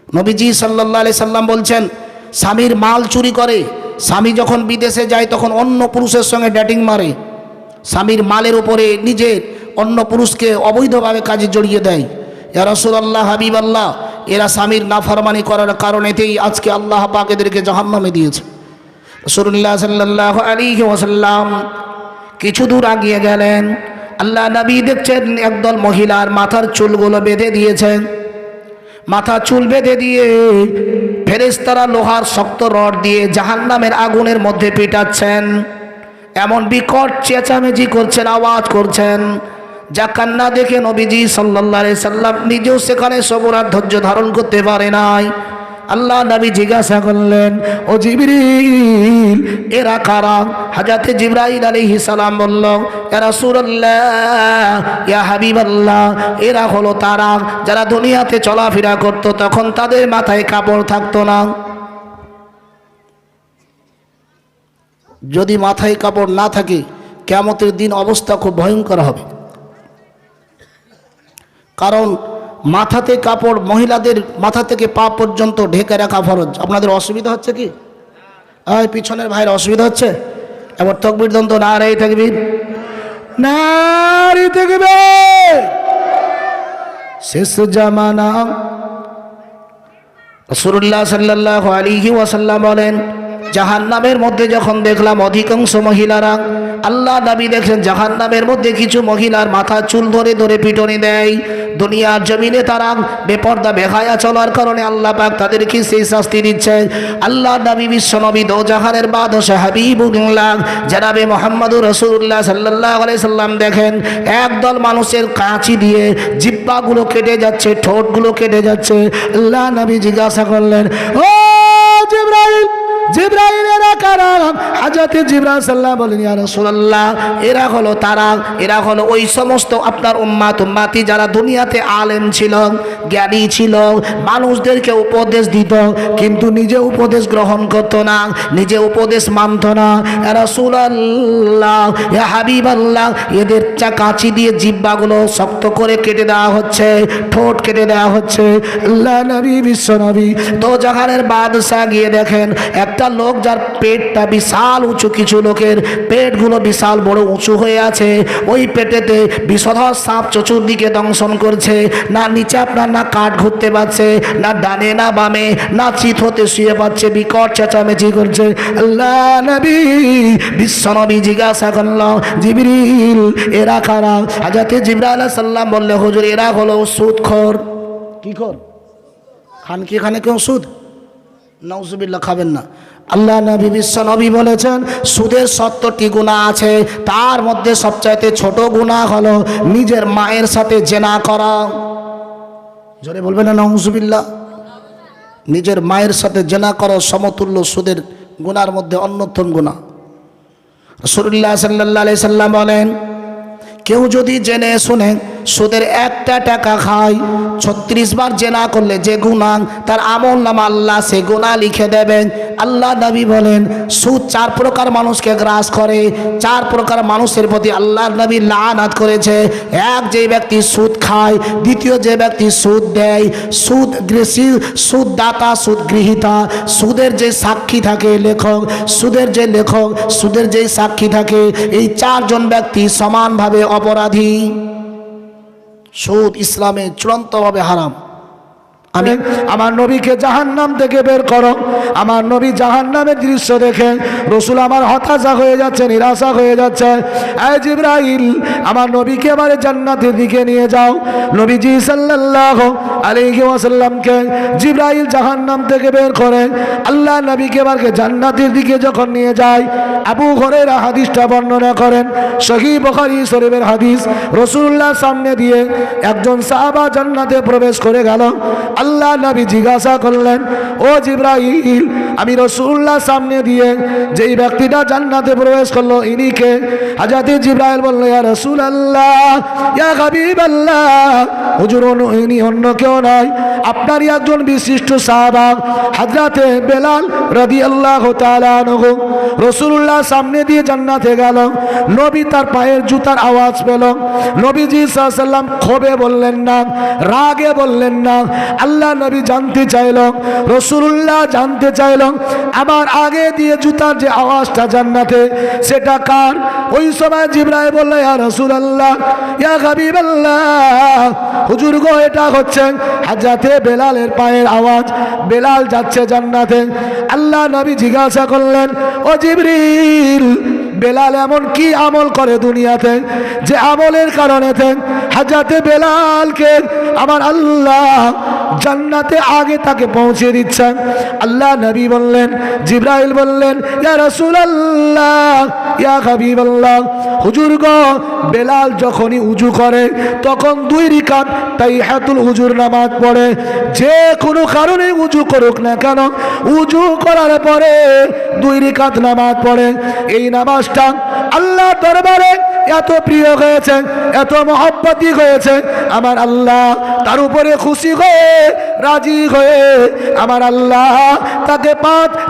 নবীজি সাল্লাল্লাহু আলাইহি সাল্লাম বলছেন, স্বামীর মাল চুরি করে, স্বামী যখন বিদেশে যায় তখন অন্য পুরুষের সঙ্গে ডেটিং মারে, স্বামীর মালের উপরে নিজের অন্য পুরুষকে অবৈধভাবে কাজে জড়িয়ে দেয়। ইয়া রাসূলুল্লাহ, হাবিবাল্লাহ, এরা স্বামীর নাফরমানি করার কারণেতেই আজকে আল্লাহ পাক এদেরকে জাহান্নামে দিয়েছে। রাসূলুল্লাহ সাল্লাল্লাহু আলাইহি ওয়াসাল্লাম কিছু দূর আগিয়ে গেলেন, আল্লাহ নবী দেখছেন একদল মহিলার মাথার চুলগুলো বেঁধে দিয়েছেন। মাথা চুল বেঁধে দিয়ে ফেরেশতারা লোহার শক্ত রড দিয়ে জাহান্নামের আগুনের মধ্যে পেটাচ্ছেন। এমন বিকট চেঁচামেচি করছেন, আওয়াজ করছেন, যা কান্না দেখে নবীজি সাল্লাল্লাহু আলাইহি সাল্লাম নিজেও সেখানে সবর আর ধৈর্য ধারণ করতে পারে নাই। আল্লাহ নবী জিজ্ঞাসা করলেন, ও জিবরিল, এরা কারা? হযরত জিবরাইল আলাইহিস সালাম বলল, ইয়া রাসূলুল্লাহ, ইয়া হাবিবাল্লাহ, এরা হলো তারা যারা দুনিয়াতে চলাফেরা করত, তখন তাদের মাথায় কাপড় থাকতো না। যদি মাথায় কাপড় না থাকে, কিয়ামতের দিন অবস্থা খুব ভয়ঙ্কর হবে। কারণ মাথাতে কাপড়, মহিলাদের মাথা থেকে পা পর্যন্ত ঢেকে রাখা ফরজ। আপনাদের অসুবিধা হচ্ছে কি? এই পিছনের ভাইয়ের অসুবিধা হচ্ছে? এবার তাকবীর দেন তো, নারে তাকবীর, নারে তাকবীর। শেষ জামানা রাসূলুল্লাহ সাল্লাল্লাহু আলাইহি ওয়াসাল্লাম বলেন, জাহান্নামের মধ্যে যখন দেখলাম অধিকাংশ মহিলারা, আল্লাহ নবী দেখেন জাহান্নামের মধ্যে কিছু মহিলার মাথা চুল ধরে ধরে পিটনি দেয়। দুনিয়ার জমিনে তারা বেপর্দা বেহায়া চলার কারণে আল্লাহ পাক তাদেরকে সেই শাস্তি দিচ্ছে। আল্লাহ নবী বিশ্বনবী দোজাহানের বাদশা হাবিবুল্লাহ জনাবে মুহাম্মদুর রাসূলুল্লাহ সাল্লাল্লাহু আলাইহি সাল্লাম দেখেন একদল মানুষের কাঁচি দিয়ে জিহ্বাগুলো কেটে যাচ্ছে, ঠোঁটগুলো কেটে যাচ্ছে। আল্লাহ নবী জিজ্ঞাসা করলেন, ও জিবরাইল, জিবরাইল এরা কারা? হযরত জিবরাইল সাল্লাল্লাহু বলেন, ইয়া রাসূলুল্লাহ, এরা হলো তারা, এরা হলো ওই সমস্ত আপনার উম্মতি যারা দুনিয়াতে আলেম ছিল, জ্ঞানী ছিল, মানুষদেরকে উপদেশ দিত, কিন্তু নিজে উপদেশ গ্রহণ করত না, নিজে উপদেশ মানত না। ইয়া রাসূলুল্লাহ, ইয়া হাবিবাল্লাহ, এদের কাঁচি দিয়ে জিহ্বাগুলো শক্ত করে কেটে দেওয়া হচ্ছে, ঠোঁট কেটে দেওয়া হচ্ছে। আল্লাহ নবী বিশ্বনবী দোজাহানের বাদশা গিয়ে দেখেন একটা লোক যার পেটটা বিশাল উঁচু, কিছু লোকের পেটগুলো বিশাল বড় উঁচু হয়ে আছে, ওই পেটেতে বিষধর সাপ চতুর্দিকে দংশন করছে, না নিচে আপনার না কাঠ ঘুরতে পারছে, না ডানে না বামে, না চিত হতে শুয়ে পাচ্ছে, বিকট চেঁচামেচি করছে। আল্লাহ নবী বিশ্বনবী জিজ্ঞাসা করল, জিবরিল এরা কারা? হযরত জিবরাইল আলাইহিস সালাম বললে, হুজুর এরা হলো সুদখোর। কি খোর? খান কি খানে কেউ সুদ? নাউজুবিল্লাহ, খাবেন না। আল্লাহ নবী বিশ্বনবী বলেছেন সুদের 70টি গুনাহ আছে, তার মধ্যে সবচাইতে ছোট গুনাহ হলো নিজের মায়ের সাথে জেনা করা। জোরে বলবেন না নাউজুবিল্লাহ। নিজের মায়ের সাথে জেনা করা সমতুল্য সুদের গুনার মধ্যে অন্যতম গুনাহ। রাসূলুল্লাহ সাল্লাল্লাহু আলাইহি সাল্লাম বলেন, কেউ যদি জেনে শুনে সুদের একটা টাকা খায়, 36 বার জেনা করলে যে গুনাহ, তার আমল নামা আল্লাহ সে গুনাহ লিখে দেবেন। আল্লাহ নবী বলেন সুদ 4 প্রকার মানুষকে গ্রাস করে, 4 প্রকার মানুষের প্রতি আল্লাহ নবী লানাত করেছে। এক, যে ব্যক্তি সুদ খায়; দ্বিতীয়, যে ব্যক্তি সুদ দেয়; সুদ দাতা, সুদ গৃহীতা, সুদের যে সাক্ষী থাকে লেখক, সুদের যে লেখক, সুদের যে সাক্ষী থাকে, এই 4 জন ব্যক্তি সমানভাবে অপরাধী। সুদ ইসলামে চূড়ান্তভাবে হারাম। আমি আমার নবীকে জাহান্নাম থেকে বের করো। আমার নবী জাহান্নামের দৃশ্য দেখে রাসূল আমার হতাশা হয়ে যাচ্ছে, নিরাশা হয়ে যাচ্ছে। এই জিবরাইল, আমার নবীকে এবারে জান্নাতের দিকে নিয়ে যাও। নবীজি সাল্লাল্লাহু আলাইহি ওয়াসাল্লামকে জিবরাইল জাহান্নাম থেকে বের করে আল্লাহ নবীকে এবারে জান্নাতের দিকে যখন নিয়ে যায়, আবু হুরায়রা হাদিসটা বর্ণনা করেন, সহিহ বুখারী শরীফের হাদিস। রাসূলুল্লাহ সামনে দিয়ে একজন সাহাবা জান্নাতে প্রবেশ করে গেল। আল্লাহ নবী জিজ্ঞাসা করলেন, ও জিবরাইল, আমি রাসূলুল্লাহ সামনে দিয়ে যেই ব্যক্তিটা জান্নাতে প্রবেশ করলো ইনি কে? হযরত জিবরাইল বলল, ইয়া রাসূলুল্লাহ, ইয়া হাবিবাল্লাহ, হুজুর ইনি অন্য কেউ নয়, আপনারই একজন বিশিষ্ট সাহাবা হযরত বেলাল রাদিয়াল্লাহু তাআলা আনহু। রাসূলুল্লাহ সামনে দিয়ে জান্নাতে গেল, নবী তার পায়ের জুতার আওয়াজ পেল। নবীজি সাল্লাল্লাহু আলাইহি সাল্লাম ক্ষোভে বললেন না, রাগে বললেন না। আল্লাহ নবী জানতে চাইল, রাসূলুল্লাহ জানতে চাইল, আমার আগে দিয়ে জুতার যে আওয়াজটা জান্নাতে, সেটা কার? ওই সময় জিবরাইল বলল, ইয়া রাসূলুল্লাহ, ইয়া হাবিবাল্লাহ, হুজুর গো, এটা হচ্ছে হযরত বেলালের পায়ের আওয়াজ। বেলাল যাচ্ছে জান্নাতে। আল্লাহ নবী জিজ্ঞাসা করলেন, ও জিবরিল, বেলাল এমন কি আমল করে দুনিয়াতে যে আমলের কারণে হযরত বেলালকে আমার আল্লাহ জান্নাতে আগে তাকে পৌঁছে দিচ্ছেন। আল্লাহ নবী বললেন, জিবরাইল বললেন, ইয়া রাসূলুল্লাহ, ইয়া হাবিবাল্লাহ, হুজুর গো, বেলাল যখনই উজু করে তখন 2 রাকাত তাহিয়াতুল হুজুর নামাজ পড়ে। যে কোনো কারণে উজু করুক না কেন, উজু করার পরে 2 রাকাত নামাজ পড়ে। এই নামাজটা আল্লাহ দরবারে এত প্রিয় হয়েছে, এত মহব্বতী হয়েছে, আমার আল্লাহ তার উপরে খুশি হয়ে, রাজি হয়ে, আমার আল্লাহ তাকে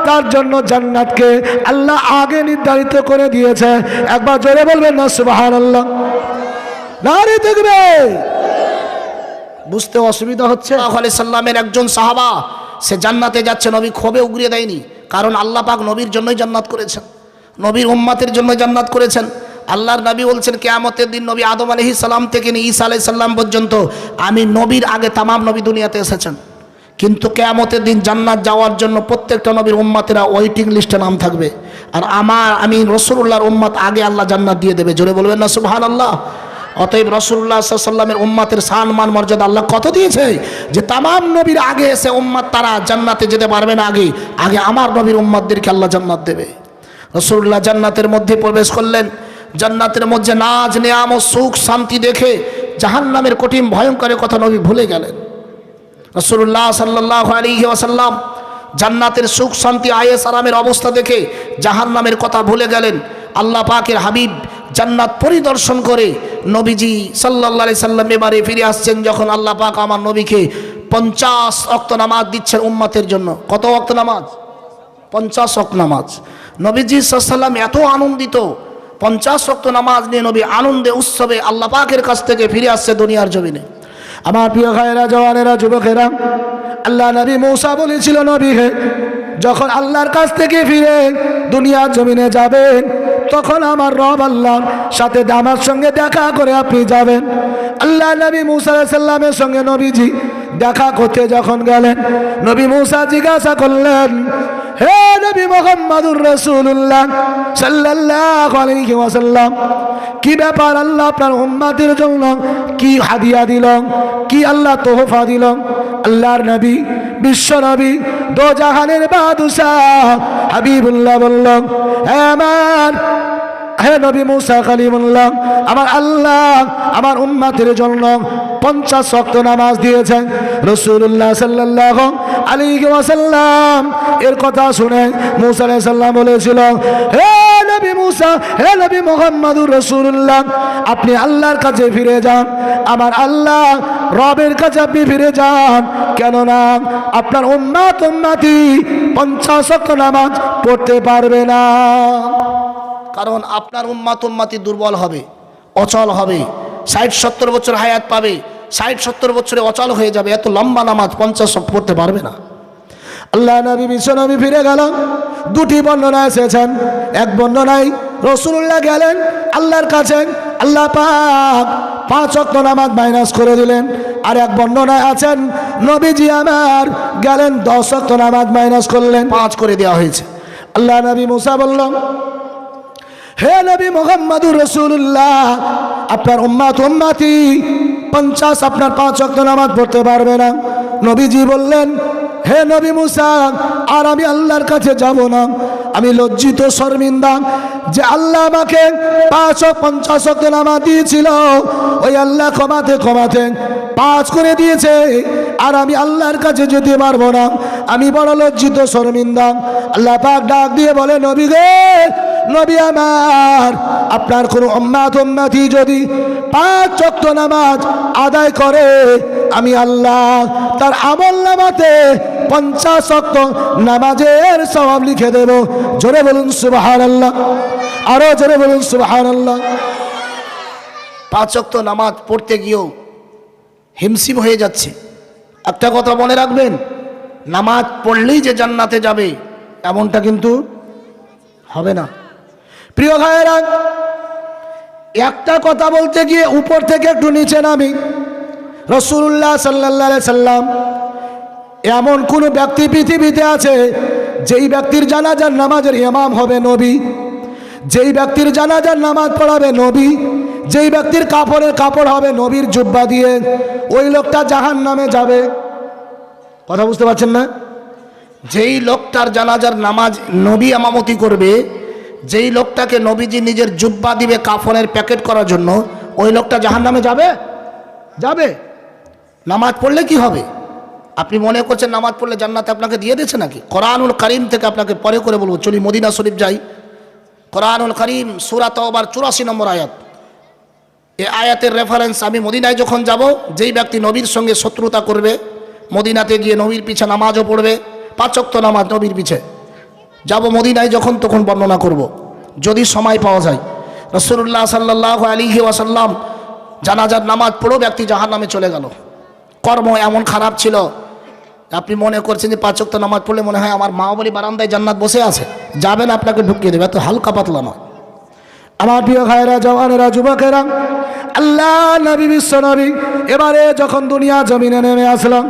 তার জন্য জান্নাতকে আল্লাহ আগে নির্ধারিত করে দিয়েছে। একবার জোরে বলবেন না সুবহানাল্লাহ? নারে দেখবে, বুঝতে অসুবিধা হচ্ছে? সাল্লামের একজন সাহাবা, সে জান্নাতে যাচ্ছে, নবী ক্ষোভে উগরিয়ে দেয়নি, কারণ আল্লাহ পাক নবীর জন্যই জান্নাত করেছেন, নবীর উম্মতের জন্য জান্নাত করেছেন। আল্লাহর নবী বলছেন, কিয়ামতের দিন নবী আদম আলাইহিস সালাম থেকে নিয়ে ঈসা আলাইহিস সালাম পর্যন্ত আমি নবীর আগে তামাম নবী দুনিয়াতে এসেছেন, কিন্তু কিয়ামতের দিন জান্নাত যাওয়ার জন্য প্রত্যেকটা নবীর উম্মতেরা ওয়েটিং লিস্টে নাম থাকবে, আর আমি রাসূলুল্লাহর উম্মত আগে আল্লাহ জান্নাত দিয়ে দেবে। জোরে বলবেন না সুবহানাল্লাহ? অতএব রাসূলুল্লাহ সাল্লাল্লাহু আলাইহি ওয়াসাল্লামের উম্মতের শান মান মর্যাদা আল্লাহ কত দিয়েছে, যে তামাম নবীর আগে এসে উম্মত তারা জান্নাতে যেতে পারবে না, আগে আগে আমার নবীর উম্মতদেরকে আল্লাহ জান্নাত দেবে। রাসূলুল্লাহ জান্নাতের মধ্যে প্রবেশ করলেন। জান্নাতের মধ্যে নাজ নেয়ামত সুখ শান্তি দেখে জাহান্নামের কঠিন ভয়ঙ্কর কথা নবী ভুলে গেলেন। রাসূলুল্লাহ সাল্লাল্লাহু আলাইহি ওয়াসাল্লাম জান্নাতের সুখ শান্তি আয়েশ আরামের অবস্থা দেখে জাহান্নামের কথা ভুলে গেলেন। আল্লাহ পাকের হাবিব জান্নাত পরিদর্শন করে নবীজি সাল্লাল্লাহু আলাইহি সাল্লাম এবারে ফিরে আসছেন, যখন আল্লাহ পাক আমার নবীকে 50 ওয়াক্ত নামাজ দিচ্ছেন উম্মতের জন্য। কত ওয়াক্ত নামাজ? 50 ওয়াক্ত নামাজ। নবীজি সাল্লাল্লাহু আলাইহি সাল্লাম এত আনন্দিত, 50 ওয়াক্ত নামাজ নিয়ে নবী আনন্দে উৎসবে আল্লাহ পাকের কাছ থেকে ফিরে আসছে দুনিয়ার জমিনে। আমার প্রিয় ভাইয়েরা, জওয়ানেরা, যুবকেরা, আল্লাহ নবী মূসা বলেছিল, নবী হে, যখন আল্লাহর কাছ থেকে ফিরে দুনিয়ার জমিনে যাবেন তখন আমার রব আল্লাহর সাথে আমার সঙ্গে দেখা করে আপনি যাবেন। আল্লাহ নবী মূসা আলাইহিস সালামের সঙ্গে নবীজি দেখা করতে যখন গেলেন, নবী মূসা জিজ্ঞাসা করলেন, হে নবী মুহাম্মদুর রাসূলুল্লাহ সাল্লাল্লাহু আলাইহি ওয়াসাল্লাম, কি ব্যাপার, আল্লাহ আপনার উম্মতের জন্য কি হাদিয়া দিল, কি আল্লাহ তোহফা দিল? আল্লাহর নবী, বিশ্ব নবী, দো জাহানের বাদশাহ হাবিবুল্লাহ বলল, হে নবী মূসা কালিমুল্লাহ, আমার আল্লাহ আমার উম্মতের জন্য 50 ওয়াক্ত নামাজ দিয়েছেন। রাসূলুল্লাহ সাল্লাল্লাহু আলাইহি ওয়াসাল্লাম এর কথা শুনে মূসা আলাইহিস সালাম বলেছিল, হে নবী মূসা, হে নবী মুহাম্মদুর রাসূলুল্লাহ, আপনি আল্লাহর কাছে ফিরে যান, আমার আল্লাহ রবের কাছে আপনি ফিরে যান, কেননা আপনার উম্মতি 50 ওয়াক্ত নামাজ পড়তে পারবে না, কারণ আপনার উম্মতি দুর্বল হবে, অচল হবে, 60-70 বছর হায়াত পাবে, 60-70 বছরে অচল হয়ে যাবে, এত লম্বা নামাজ 50 ওয়াক্ত পড়তে পারবে না। আল্লাহ নবী বিশ্ব নবী ফিরে গেল। 2টি বর্ণনা এসেছেন। এক বর্ণনায় রাসূলুল্লাহ গেলেন আল্লাহর কাছে, আল্লাহ পাক 5 ওয়াক্ত নামাজ মাইনাস করে দিলেন। আর এক বর্ণনায় আছেন নবীজি আমার গেলেন 10 ওয়াক্ত নামাজ মাইনাস করলেন, 5 করে দেওয়া হয়েছে। আল্লাহ নবী মূসা বলল, হে নবী মুহাম্মদুর রাসূলুল্লাহ, আপনার উম্মতি 50 আপনার 5 ওয়াক্ত নামাজ পড়তে পারবে না। নবীজি বললেন, হে নবী মূসা, আর আমি আল্লাহর কাছে যাব না, আমি লজ্জিত শর্মিন্দা যে আল্লাহ আমাকে 50 ওয়াক্ত নামাজ দিয়েছিল, ওই আল্লাহ ক্ষমাতে ক্ষমাতে 5 করে দিয়েছে, আর আমি আল্লাহর কাছে যেতে পারবো না, আমি বড় লজ্জিত শর্মিন্দা। আল্লাহ পাক ডাক দিয়ে বলে, নবী গে, নবী আমার, আপনার কোনো উম্মতি যদি 5 ওয়াক্ত নামাজ আদায় করে, আমি আল্লাহ তার আমল নামাতে 50 ওয়াক্ত নামাজের সওয়াব লিখে দেব। জোরে বলুন সুবহানাল্লাহ, আরো জোরে বলুন সুবহানাল্লাহ। 5 ওয়াক্ত নামাজ পড়তে গিয়েও হিমশিম হয়ে যাচ্ছে। একটা কথা মনে রাখবেন, নামাজ পড়লেই যে জান্নাতে যাবে এমনটা কিন্তু হবে না। প্রিয় ভাইয়েরা, একটা কথা বলতে গিয়ে উপর থেকে একটু নিচে নামি। রাসূলুল্লাহ সাল্লাল্লাহু আলাইহি সাল্লাম, এমন কোন ব্যক্তি পৃথিবীতে আছে যেই ব্যক্তির জানাজার নামাজের ইমাম হবে নবী, যেই ব্যক্তির জানাজার নামাজ পড়াবে নবী, যেই ব্যক্তির কাপড়ের কাপড় হবে নবীর জুব্বা দিয়ে, ওই লোকটা জাহান্নামে যাবে? কথা বুঝতে পারছেন না? যেই লোকটার জানাজার নামাজ নবী ইমামতি করবে, যেই লোকটাকে নবীজি নিজের জুব্বা দিবে কাফনের প্যাকেট করার জন্য, ওই লোকটা জাহান্নামে যাবে? যাবে। নামাজ পড়লে কি হবে? আপনি মনে করছেন নামাজ পড়লে জান্নাতে আপনাকে দিয়ে দিয়েছে নাকি? কোরআনুল কারীম থেকে আপনাকে পরে করে বলবো, চলি মদিনা শরীফ যাই। কোরআনুল কারীম সূরা তাওবার 84 নম্বর আয়াত। এই আয়াতের রেফারেন্স, আমি মদিনায় যখন যাব, যেই ব্যক্তি নবীর সঙ্গে শত্রুতা করবে, মদিনাতে গিয়ে নবীর পিছে নামাজও পড়বে, 5 ওয়াক্ত নামাজ নবীর পিছে, যাব মদিনায় যখন, তখন বর্ণনা করব যদি সময় পাওয়া যায়। রাসূলুল্লাহ সাল্লাল্লাহু আলাইহি ওয়াসাল্লাম জানাজার নামাজ পড়েও ব্যক্তি জাহান্নামে চলে গেল। কর্ম এমন খারাপ ছিল, আপনি মনে করছেন যে 5 ওয়াক্ত নামাজ পড়লে মনে হয় আমার মা বলি বারান্দায় জান্নাত বসে আছে, যাবেন আপনাকে ঢুকিয়ে দেবে, এত হালকা পাতলা নয়। আমার প্রিয় ভাইরা, জওয়ানেরা, যুবকেরা, আল্লাহ নবী, বিশ্ব নবী এবারে যখন দুনিয়া জমিনে নেমে আসলাম,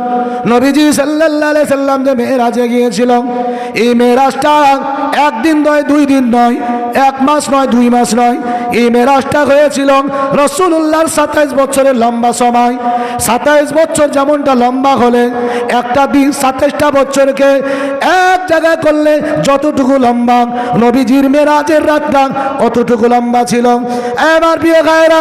নবীজি সাল্লাল্লাহু আলাইহি সাল্লাম যে মেরাজে গিয়েছিল, এই মেরাজটা একদিন নয়, 2 দিন নয়, 1 মাস নয়, 2 মাস নয়, এই মেরাজটা হয়েছিল রাসূলুল্লাহর 27 বছরের লম্বা সময়। 27 বছর যেমনটা লম্বা হলে একটা দিন 27টা বছরকে এক জায়গায় করলে যতটুকু লম্বা, নবীজির মেরাজের রাতটা অতটুকু লম্বা ছিল। এবার প্রিয় ভাইরা,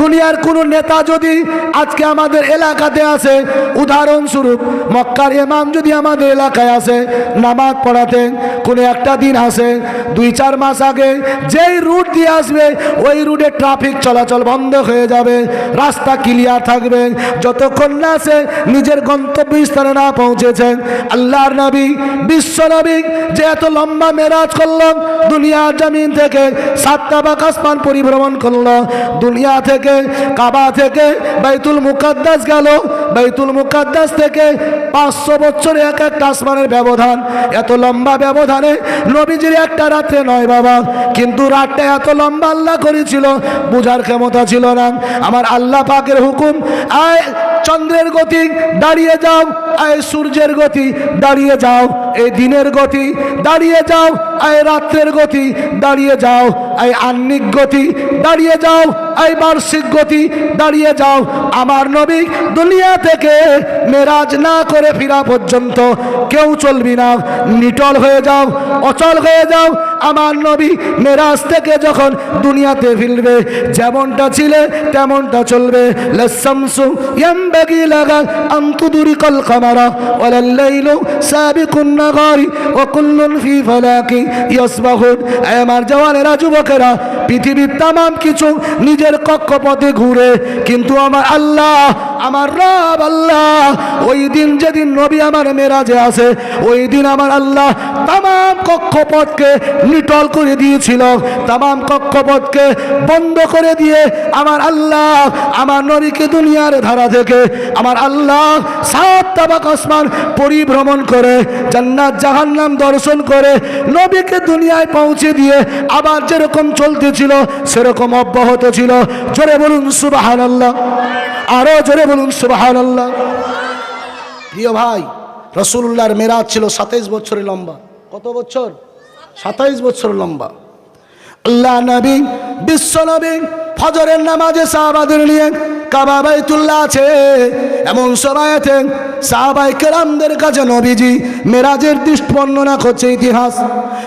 দুনিয়ার কোন নেতা যদি আজকে আমাদের এলাকাতে আসে, উদাহরণস্বরূপ মক্কার ইমাম যদি আমাদের এলাকায় আসে নামাজ পড়াতে, কোনো একটা দিন আসে 2-4 মাস আগে, যেই রুট দিয়ে আসবে ওই রুটে ট্রাফিক চলাচল বন্ধ হয়ে যাবে, রাস্তা ক্লিয়ার থাকবে, যতক্ষণ না আসে নিজের গন্তব্যস্থানে না পৌঁছেছেন। আল্লাহর নবী, বিশ্ব নবী যে এত লম্বা মেরাজ করলো, দুনিয়ার জমিন থেকে 7টা আসমান পরিভ্রমণ করলো, দুনিয়া থেকে কাবা থেকে বাইতুল মুকাদ্দাস গেল, বাইতুল মুকাদ্দাস থেকে 500 বছর এক একটা আসমানের ব্যবধান। এত লম্বা ব্যবধানে নবীজির একটা রাত্রে নয় বাবা, কিন্তু রাতটা এত লম্বা আল্লাহ করেছিল, বুঝার ক্ষমতা ছিল না। আমার আল্লাহ পাকের হুকুম, আয় চন্দ্রের গতি দাঁড়িয়ে যাও, আয় সূর্যের গতি দাঁড়িয়ে যাও, এই দিনের গতি দাঁড়িয়ে যাও, আয় রাত্রের গতি দাঁড়িয়ে যাও, আয় আহ্নিক গতি দাঁড়িয়ে যাও, আয় বার্ষিক গতি দাঁড়িয়ে যাও। আমার নবী দুনিয়া থেকে মেরাজ না করে ফিরা পর্যন্ত কেউ চলবি না, নিটল হয়ে যাও, অচল হয়ে যাও। আমার নবী মেরাজ থেকে যখন দুনিয়াতে ফিরবে, যেমনটা ছিলে তেমনটা চলবে। লাশামসু ইয়ামবাগি লাহা আন তুদরিকাল কামারা ওয়ালাল লাইলু সাবিকুন নাহারি ওয়া কুল্লুন ফি ফালাকি ইয়াসবাহুন। আমার জওয়ানেরা, যুবকেরা, পৃথিবীর তামাম কিছু নিজের কক্ষপথে ঘুরে, কিন্তু আমার আল্লাহ, আমার রব আল্লাহ, ওই দিন যেদিন নবী আমার মেরাজে আসে, ওই দিন আমার আল্লাহ তামাম কক্ষপথকে নিটল করে দিয়েছিল, তামাম কক্ষপথকে বন্ধ করে দিয়ে আমার আল্লাহ আমার নবীকে দুনিয়ার ধারা থেকে আমার আল্লাহ 7টা আসমান পরিভ্রমণ করে, জান্নাত জাহান্নাম দর্শন করে, নবীকে দুনিয়ায় পৌঁছে দিয়ে আবার যেরকম চলতেছিল সেরকম অব্যাহত ছিল। জোরে বলুন সুবহানাল্লাহ, আরো জোরে বলুন সুবহানাল্লাহ। প্রিয় ভাই, রাসূলুল্লাহর মেরাজ ছিল 27 বছরের লম্বা। কত বছর? 27 বছর লম্বা। আল্লাহ নবী, বিশ্ব নবী ফজরের নামাজে সাহাবাদের নিয়ে কাবা বাইতুল্লাহ আছে, এমন সময়তে সাহাবায়ে কেরামদের কাছে নবীজি মেরাজের দৃষ্টি বর্ণনা করছে ইতিহাস।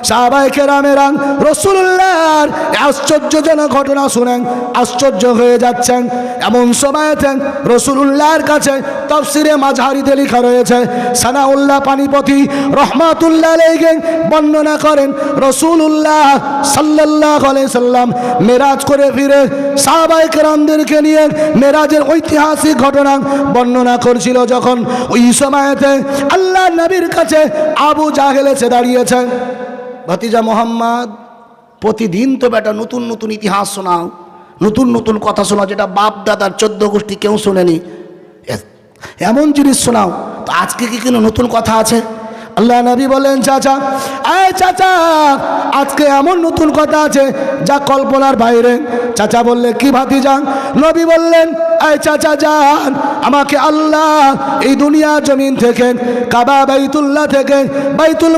সাহাবায়ে কেরামেরা রাসূলুল্লাহর আশ্চর্যজনক ঘটনা শুনেন আশ্চর্য হয়ে যাচ্ছেন। এমন সময়তে রাসূলুল্লাহর কাছে তাফসিরে মাঝহারিতে লেখা রয়েছে, সানাউল্লাহ পানিপতি রহমাতুল্লাহ আলাইহি বর্ণনা করেন, রাসূলুল্লাহ সাল্লাল্লাহু আলাইহি সাল্লাম মেরাজ করে ফিরে সাহাবায়ে কেরামদেরকে নিয়ে মেরাজের ঐতিহাসিক ঘটনা বর্ণনা করছিল। যখন ওই সময়তে আল্লাহ নবীর কাছে আবু জাহেল এসে দাঁড়িয়েছে, ভাতিজা মোহাম্মদ, প্রতিদিন তো বেটা নতুন নতুন ইতিহাস শোনাও, নতুন নতুন কথা শোনাও, যেটা বাপ দাদার 14 গোষ্ঠী কেউ শোনেনি, এমন জিনিস শোনাও, তো আজকে কি কোনো নতুন কথা আছে? আল্লাহ নবী বলেন, চাচা, আয় চাচা, আজকে এমন নতুন কথা আছে যা কল্পনার বাইরে। চাচা বললে, কি ভাতিজা? নবী বললেন, আয় চাচা যান, আমাকে আল্লাহ এই দুনিয়া জমিন থেকে কাবা বাইতুল্লাহ থেকে বাইতুল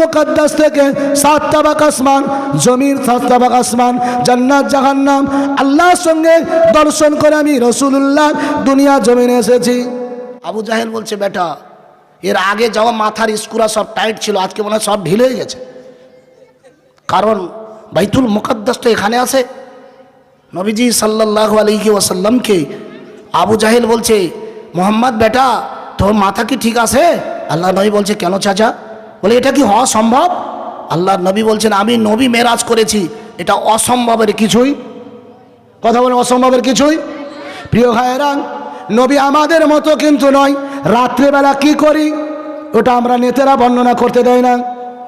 মুকাদ্দাস থেকে 7টা আসমান, জমিন 7টা আসমান, জান্নাত জাহান্নাম আল্লাহর সঙ্গে দর্শন করে আমি রাসূলুল্লাহ দুনিয়া জমিনে এসেছি। আবু জাহেল বলছে, বেটা এর আগে যাওয়া মাথার স্ক্রুরা সব টাইট ছিল, আজকে মনে হয় সব ঢিলে হয়ে গেছে, কারণ বাইতুল মুকাদ্দাস তো এখানে আছে। নবীজি সাল্লাল্লাহু আলাইহি ওয়াসাল্লামকে আবু জাহেল বলছে, মোহাম্মদ বেটা তোর মাথা কি ঠিক আছে? আল্লাহ নবী বলছে, কেন চাচা? বলে, এটা কি হওয়া সম্ভব? আল্লাহ নবী বলছেন, আমি নবী মেরাজ করেছি, এটা অসম্ভবের কিছুই, কথা বলে অসম্ভবের কিছুই। প্রিয় ভাইয়েরা, নবী আমাদের মতো কিন্তু নয়। রাত্রেবেলা কি করি ওটা আমরা নেতারা বর্ণনা করতে দেয় না,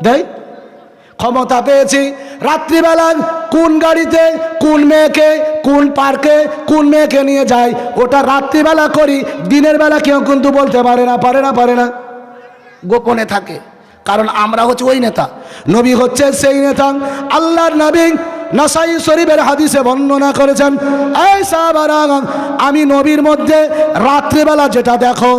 দেয়? ক্ষমতা পেয়েছি, রাত্রিবেলা কোন গাড়িতে কোন মেয়েকে কোন পার্কে কোন মেয়েকে নিয়ে যায় ওটা রাত্রিবেলা করি, দিনের বেলা কেউ কিন্তু বলতে পারে না, পারে না, গোপনে থাকে, কারণ আমরা হচ্ছে ওই নেতা, নবী হচ্ছে সেই নেতা। আল্লাহর নবী নাসাই শরীফের হাদিসে বর্ণনা করেছেন, এই সাহাবারা, আমি নবীর মধ্যে রাত্রিবেলা যেটা দেখো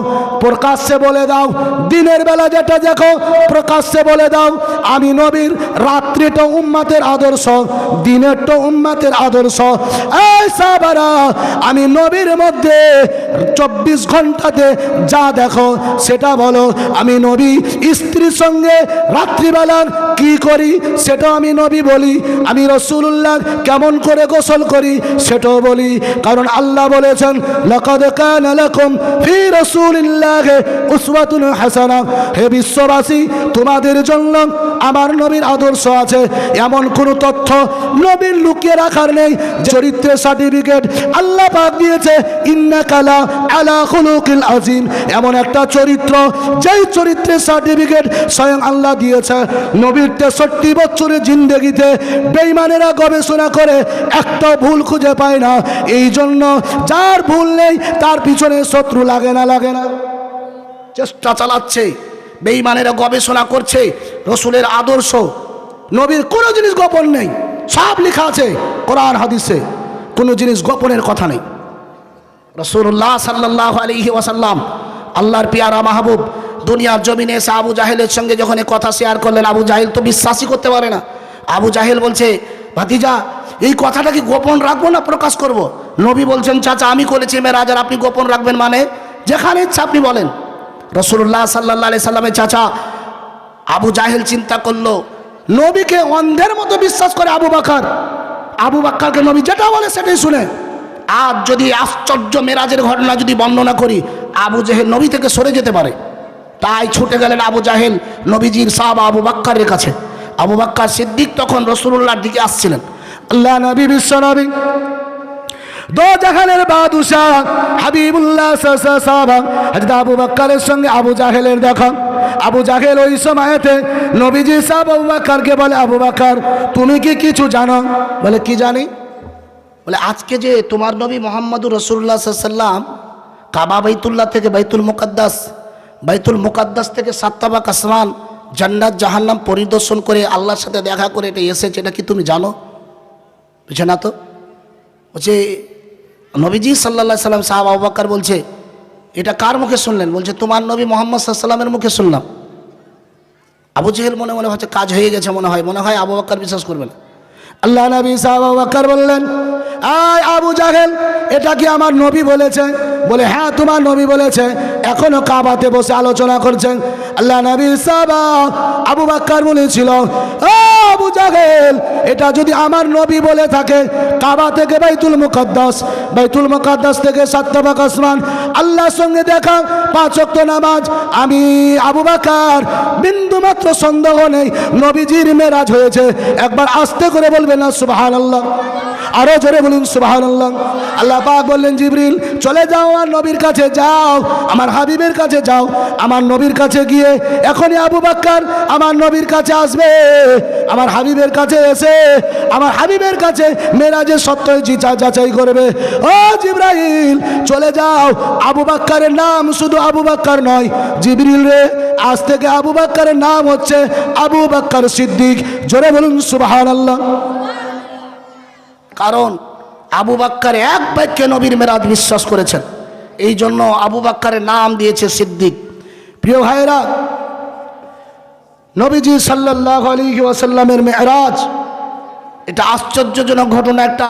প্রকাশ্যে বলে দাও, দিনের বেলা যেটা দেখো প্রকাশ্যে বলে দাও। আমি নবীর রাত্রিটা উম্মতের আদর্শ, দিনেরটা উম্মতের আদর্শ। এই সাহাবারা, আমি নবীর মধ্যে 24 ঘন্টাতে যা দেখো সেটা বলো। আমি নবী স্ত্রীর সঙ্গে রাত্রিবেলা কি করি সেটাও আমি নবী বলি। আমি রাসূলুল্লাহ কেমন করে গোসল করি সেটাও বলি, কারণ আল্লাহ বলেছেন, লাকাদ কানা লাকুম ফি রাসূলিল্লাহি উসওয়াতুন হাসানাহ। হে বিশ্ববাসী, তোমাদের জন্য আমার নবীর আদর্শ আছে। এমন কোনো তথ্য নবীর লুকিয়ে রাখার নেই। চরিত্রের সার্টিফিকেট আল্লাহ পাক দিয়েছে, ইন্নাকা লা আলা খুলুকিল আযীম। এমন একটা চরিত্র, যেই চরিত্রের সার্টিফিকেট স্বয়ং আল্লাহ দিয়েছে। নবীর 63 বছরের জিন্দেগিতে বেঈমানেরা গবেষণা করে একটা ভুল খুঁজে পায় না। এই জন্য যার ভুল নেই তার পিছনে শত্রু লাগে না, চেষ্টা চালাচ্ছে। বেঈমানেরা গবেষণা করছে রসুলের আদর্শ, নবীর কোনো জিনিস গোপন নেই, সব লেখা আছে কোরআন হাদিসে, কোনো জিনিস গোপনের কথা নেই। রাসূলুল্লাহ সাল্লাল্লাহু আলাইহি ওয়াসাল্লাম, আল্লাহর পেয়ারা মাহবুব, দুনিয়ার জমিনে এসে আবু জাহেলের সঙ্গে যখন কথা শেয়ার করলেন, আবু জাহেল তো বিশ্বাসই করতে পারে না। আবু জাহেল বলছে, ভাতিজা এই কথাটা কি গোপন রাখবো না প্রকাশ করব? নবী বলছেন, চাচা আমি করেছি মেরাজ, আর আপনি গোপন রাখবেন মানে? যেখানে ইচ্ছা আপনি বলেন। রাসূলুল্লাহ সাল্লাল্লাহু আলাইহি সাল্লামের চাচা আবু জাহেল চিন্তা করলো, নবীকে অন্ধের মতো বিশ্বাস করে আবু বকরকে নবী যেটা বলে সেটাই শুনে। আজ যদি আশ্চর্য মেরাজের ঘটনা যদি বর্ণনা করি, আবু জাহেল নবী থেকে সরে যেতে পারে। তাই ছুটে গেলেন আবু জাহেল নবীজির সাহাবা আবু বকরের কাছে। আবু বকর সিদ্দিক তখন রাসূলুল্লাহর দিকে আসছিলেন। আল্লাহ নবী, বিশ্ব নবী, দো জাহানের বাদশাহ হাবিবুল্লাহ সাহাবা হযরত আবু বকরের সঙ্গে আবু জাহেলের দেখা। আবু জাহেল ওই সময়তে নবীজি সাহাবা আবু বকরকে বলে, আবু বকর তুমি কি কিছু জানো? বলে, কি জানি? বলে, আজকে যে তোমার নবী মুহাম্মদুর রাসূলুল্লাহ সাল্লাল্লাহু আলাইহি ওয়াসাল্লাম কাবা বাইতুল্লাহ থেকে বাইতুল মুকাদ্দাস থেকে 7 তাবাক আসমান, জান্নাত জাহান্নাম পরিদর্শন করে আল্লাহর সাথে দেখা করে এটা এসেছে, এটা কি তুমি জানো? বুঝে না তো? বলছে নবীজি সাল্লাল্লাহু আলাইহি সাল্লাম। সাহাবা আবু বকর বলছে, এটা কার মুখে শুনলেন? বলছে, তোমার নবী মুহাম্মদ সাল্লাল্লাহু আলাইহি ওয়াসাল্লামের মুখে শুনলাম। আবু জাহেল মনে হচ্ছে কাজ হয়ে গেছে, মনে হয় আবু বকর বিশ্বাস করবে না। আল্লাহ নবী সাহাবা আবু বকর বললেন, আয় আবু জাহেল, এটা কি আমার নবী বলেছে? বলে, হ্যাঁ তোমার নবী বলেছে। এখনো কাবাতে বসে আলোচনা করছেন। আল্লাহ নবী সাহাবা আবু বকর বলেছিল, ও আবু জাহেল, এটা যদি আমার নবী বলে থাকে, কাবা থেকে বাইতুল মুকাদ্দাস থেকে 7 তাবাক আসমান, আল্লাহর সঙ্গে দেখা, 5 ওয়াক্ত নামাজ, আমি আবু বকর বিন্দু মাত্র সন্দেহ নেই নবীজির মেরাজ হয়েছে। একবার আস্তে করে বলবেন না সুবহানাল্লাহ? আরো জোরে বলুন সুবহানাল্লাহ। আল্লাহ পাক বললেন, জিবরিল চলে যাও, আমার নবীর কাছে যাও, আমার হাবিবের কাছে যাও। আমার নবীর কাছে গিয়ে এখনই আবু বকর আমার নবীর কাছে আসবে, আমার হাবিবের কাছে এসে আমার হাবিবের কাছে মেরাজের সত্য যাচাই করবে। ও জিবরাইল চলে যাও, আবু বকরের নাম শুধু আবু বকর নয়, জিবরিল রে আজ থেকে আবু বকরের নাম হচ্ছে আবু বকর সিদ্দিক। জোরে বলুন সুবহানাল্লাহ। কারণ আবু বকর এক বাক্যে নবীর মেরাজ বিশ্বাস করেছেন, এই জন্য আবু বকরের নাম দিয়েছে সিদ্দিক। প্রিয় ভাইরা, নবীজি সাল্লাল্লাহু আলাইহি ওয়াসাল্লামের মেরাজ এটা আশ্চর্যজনক ঘটনা। একটা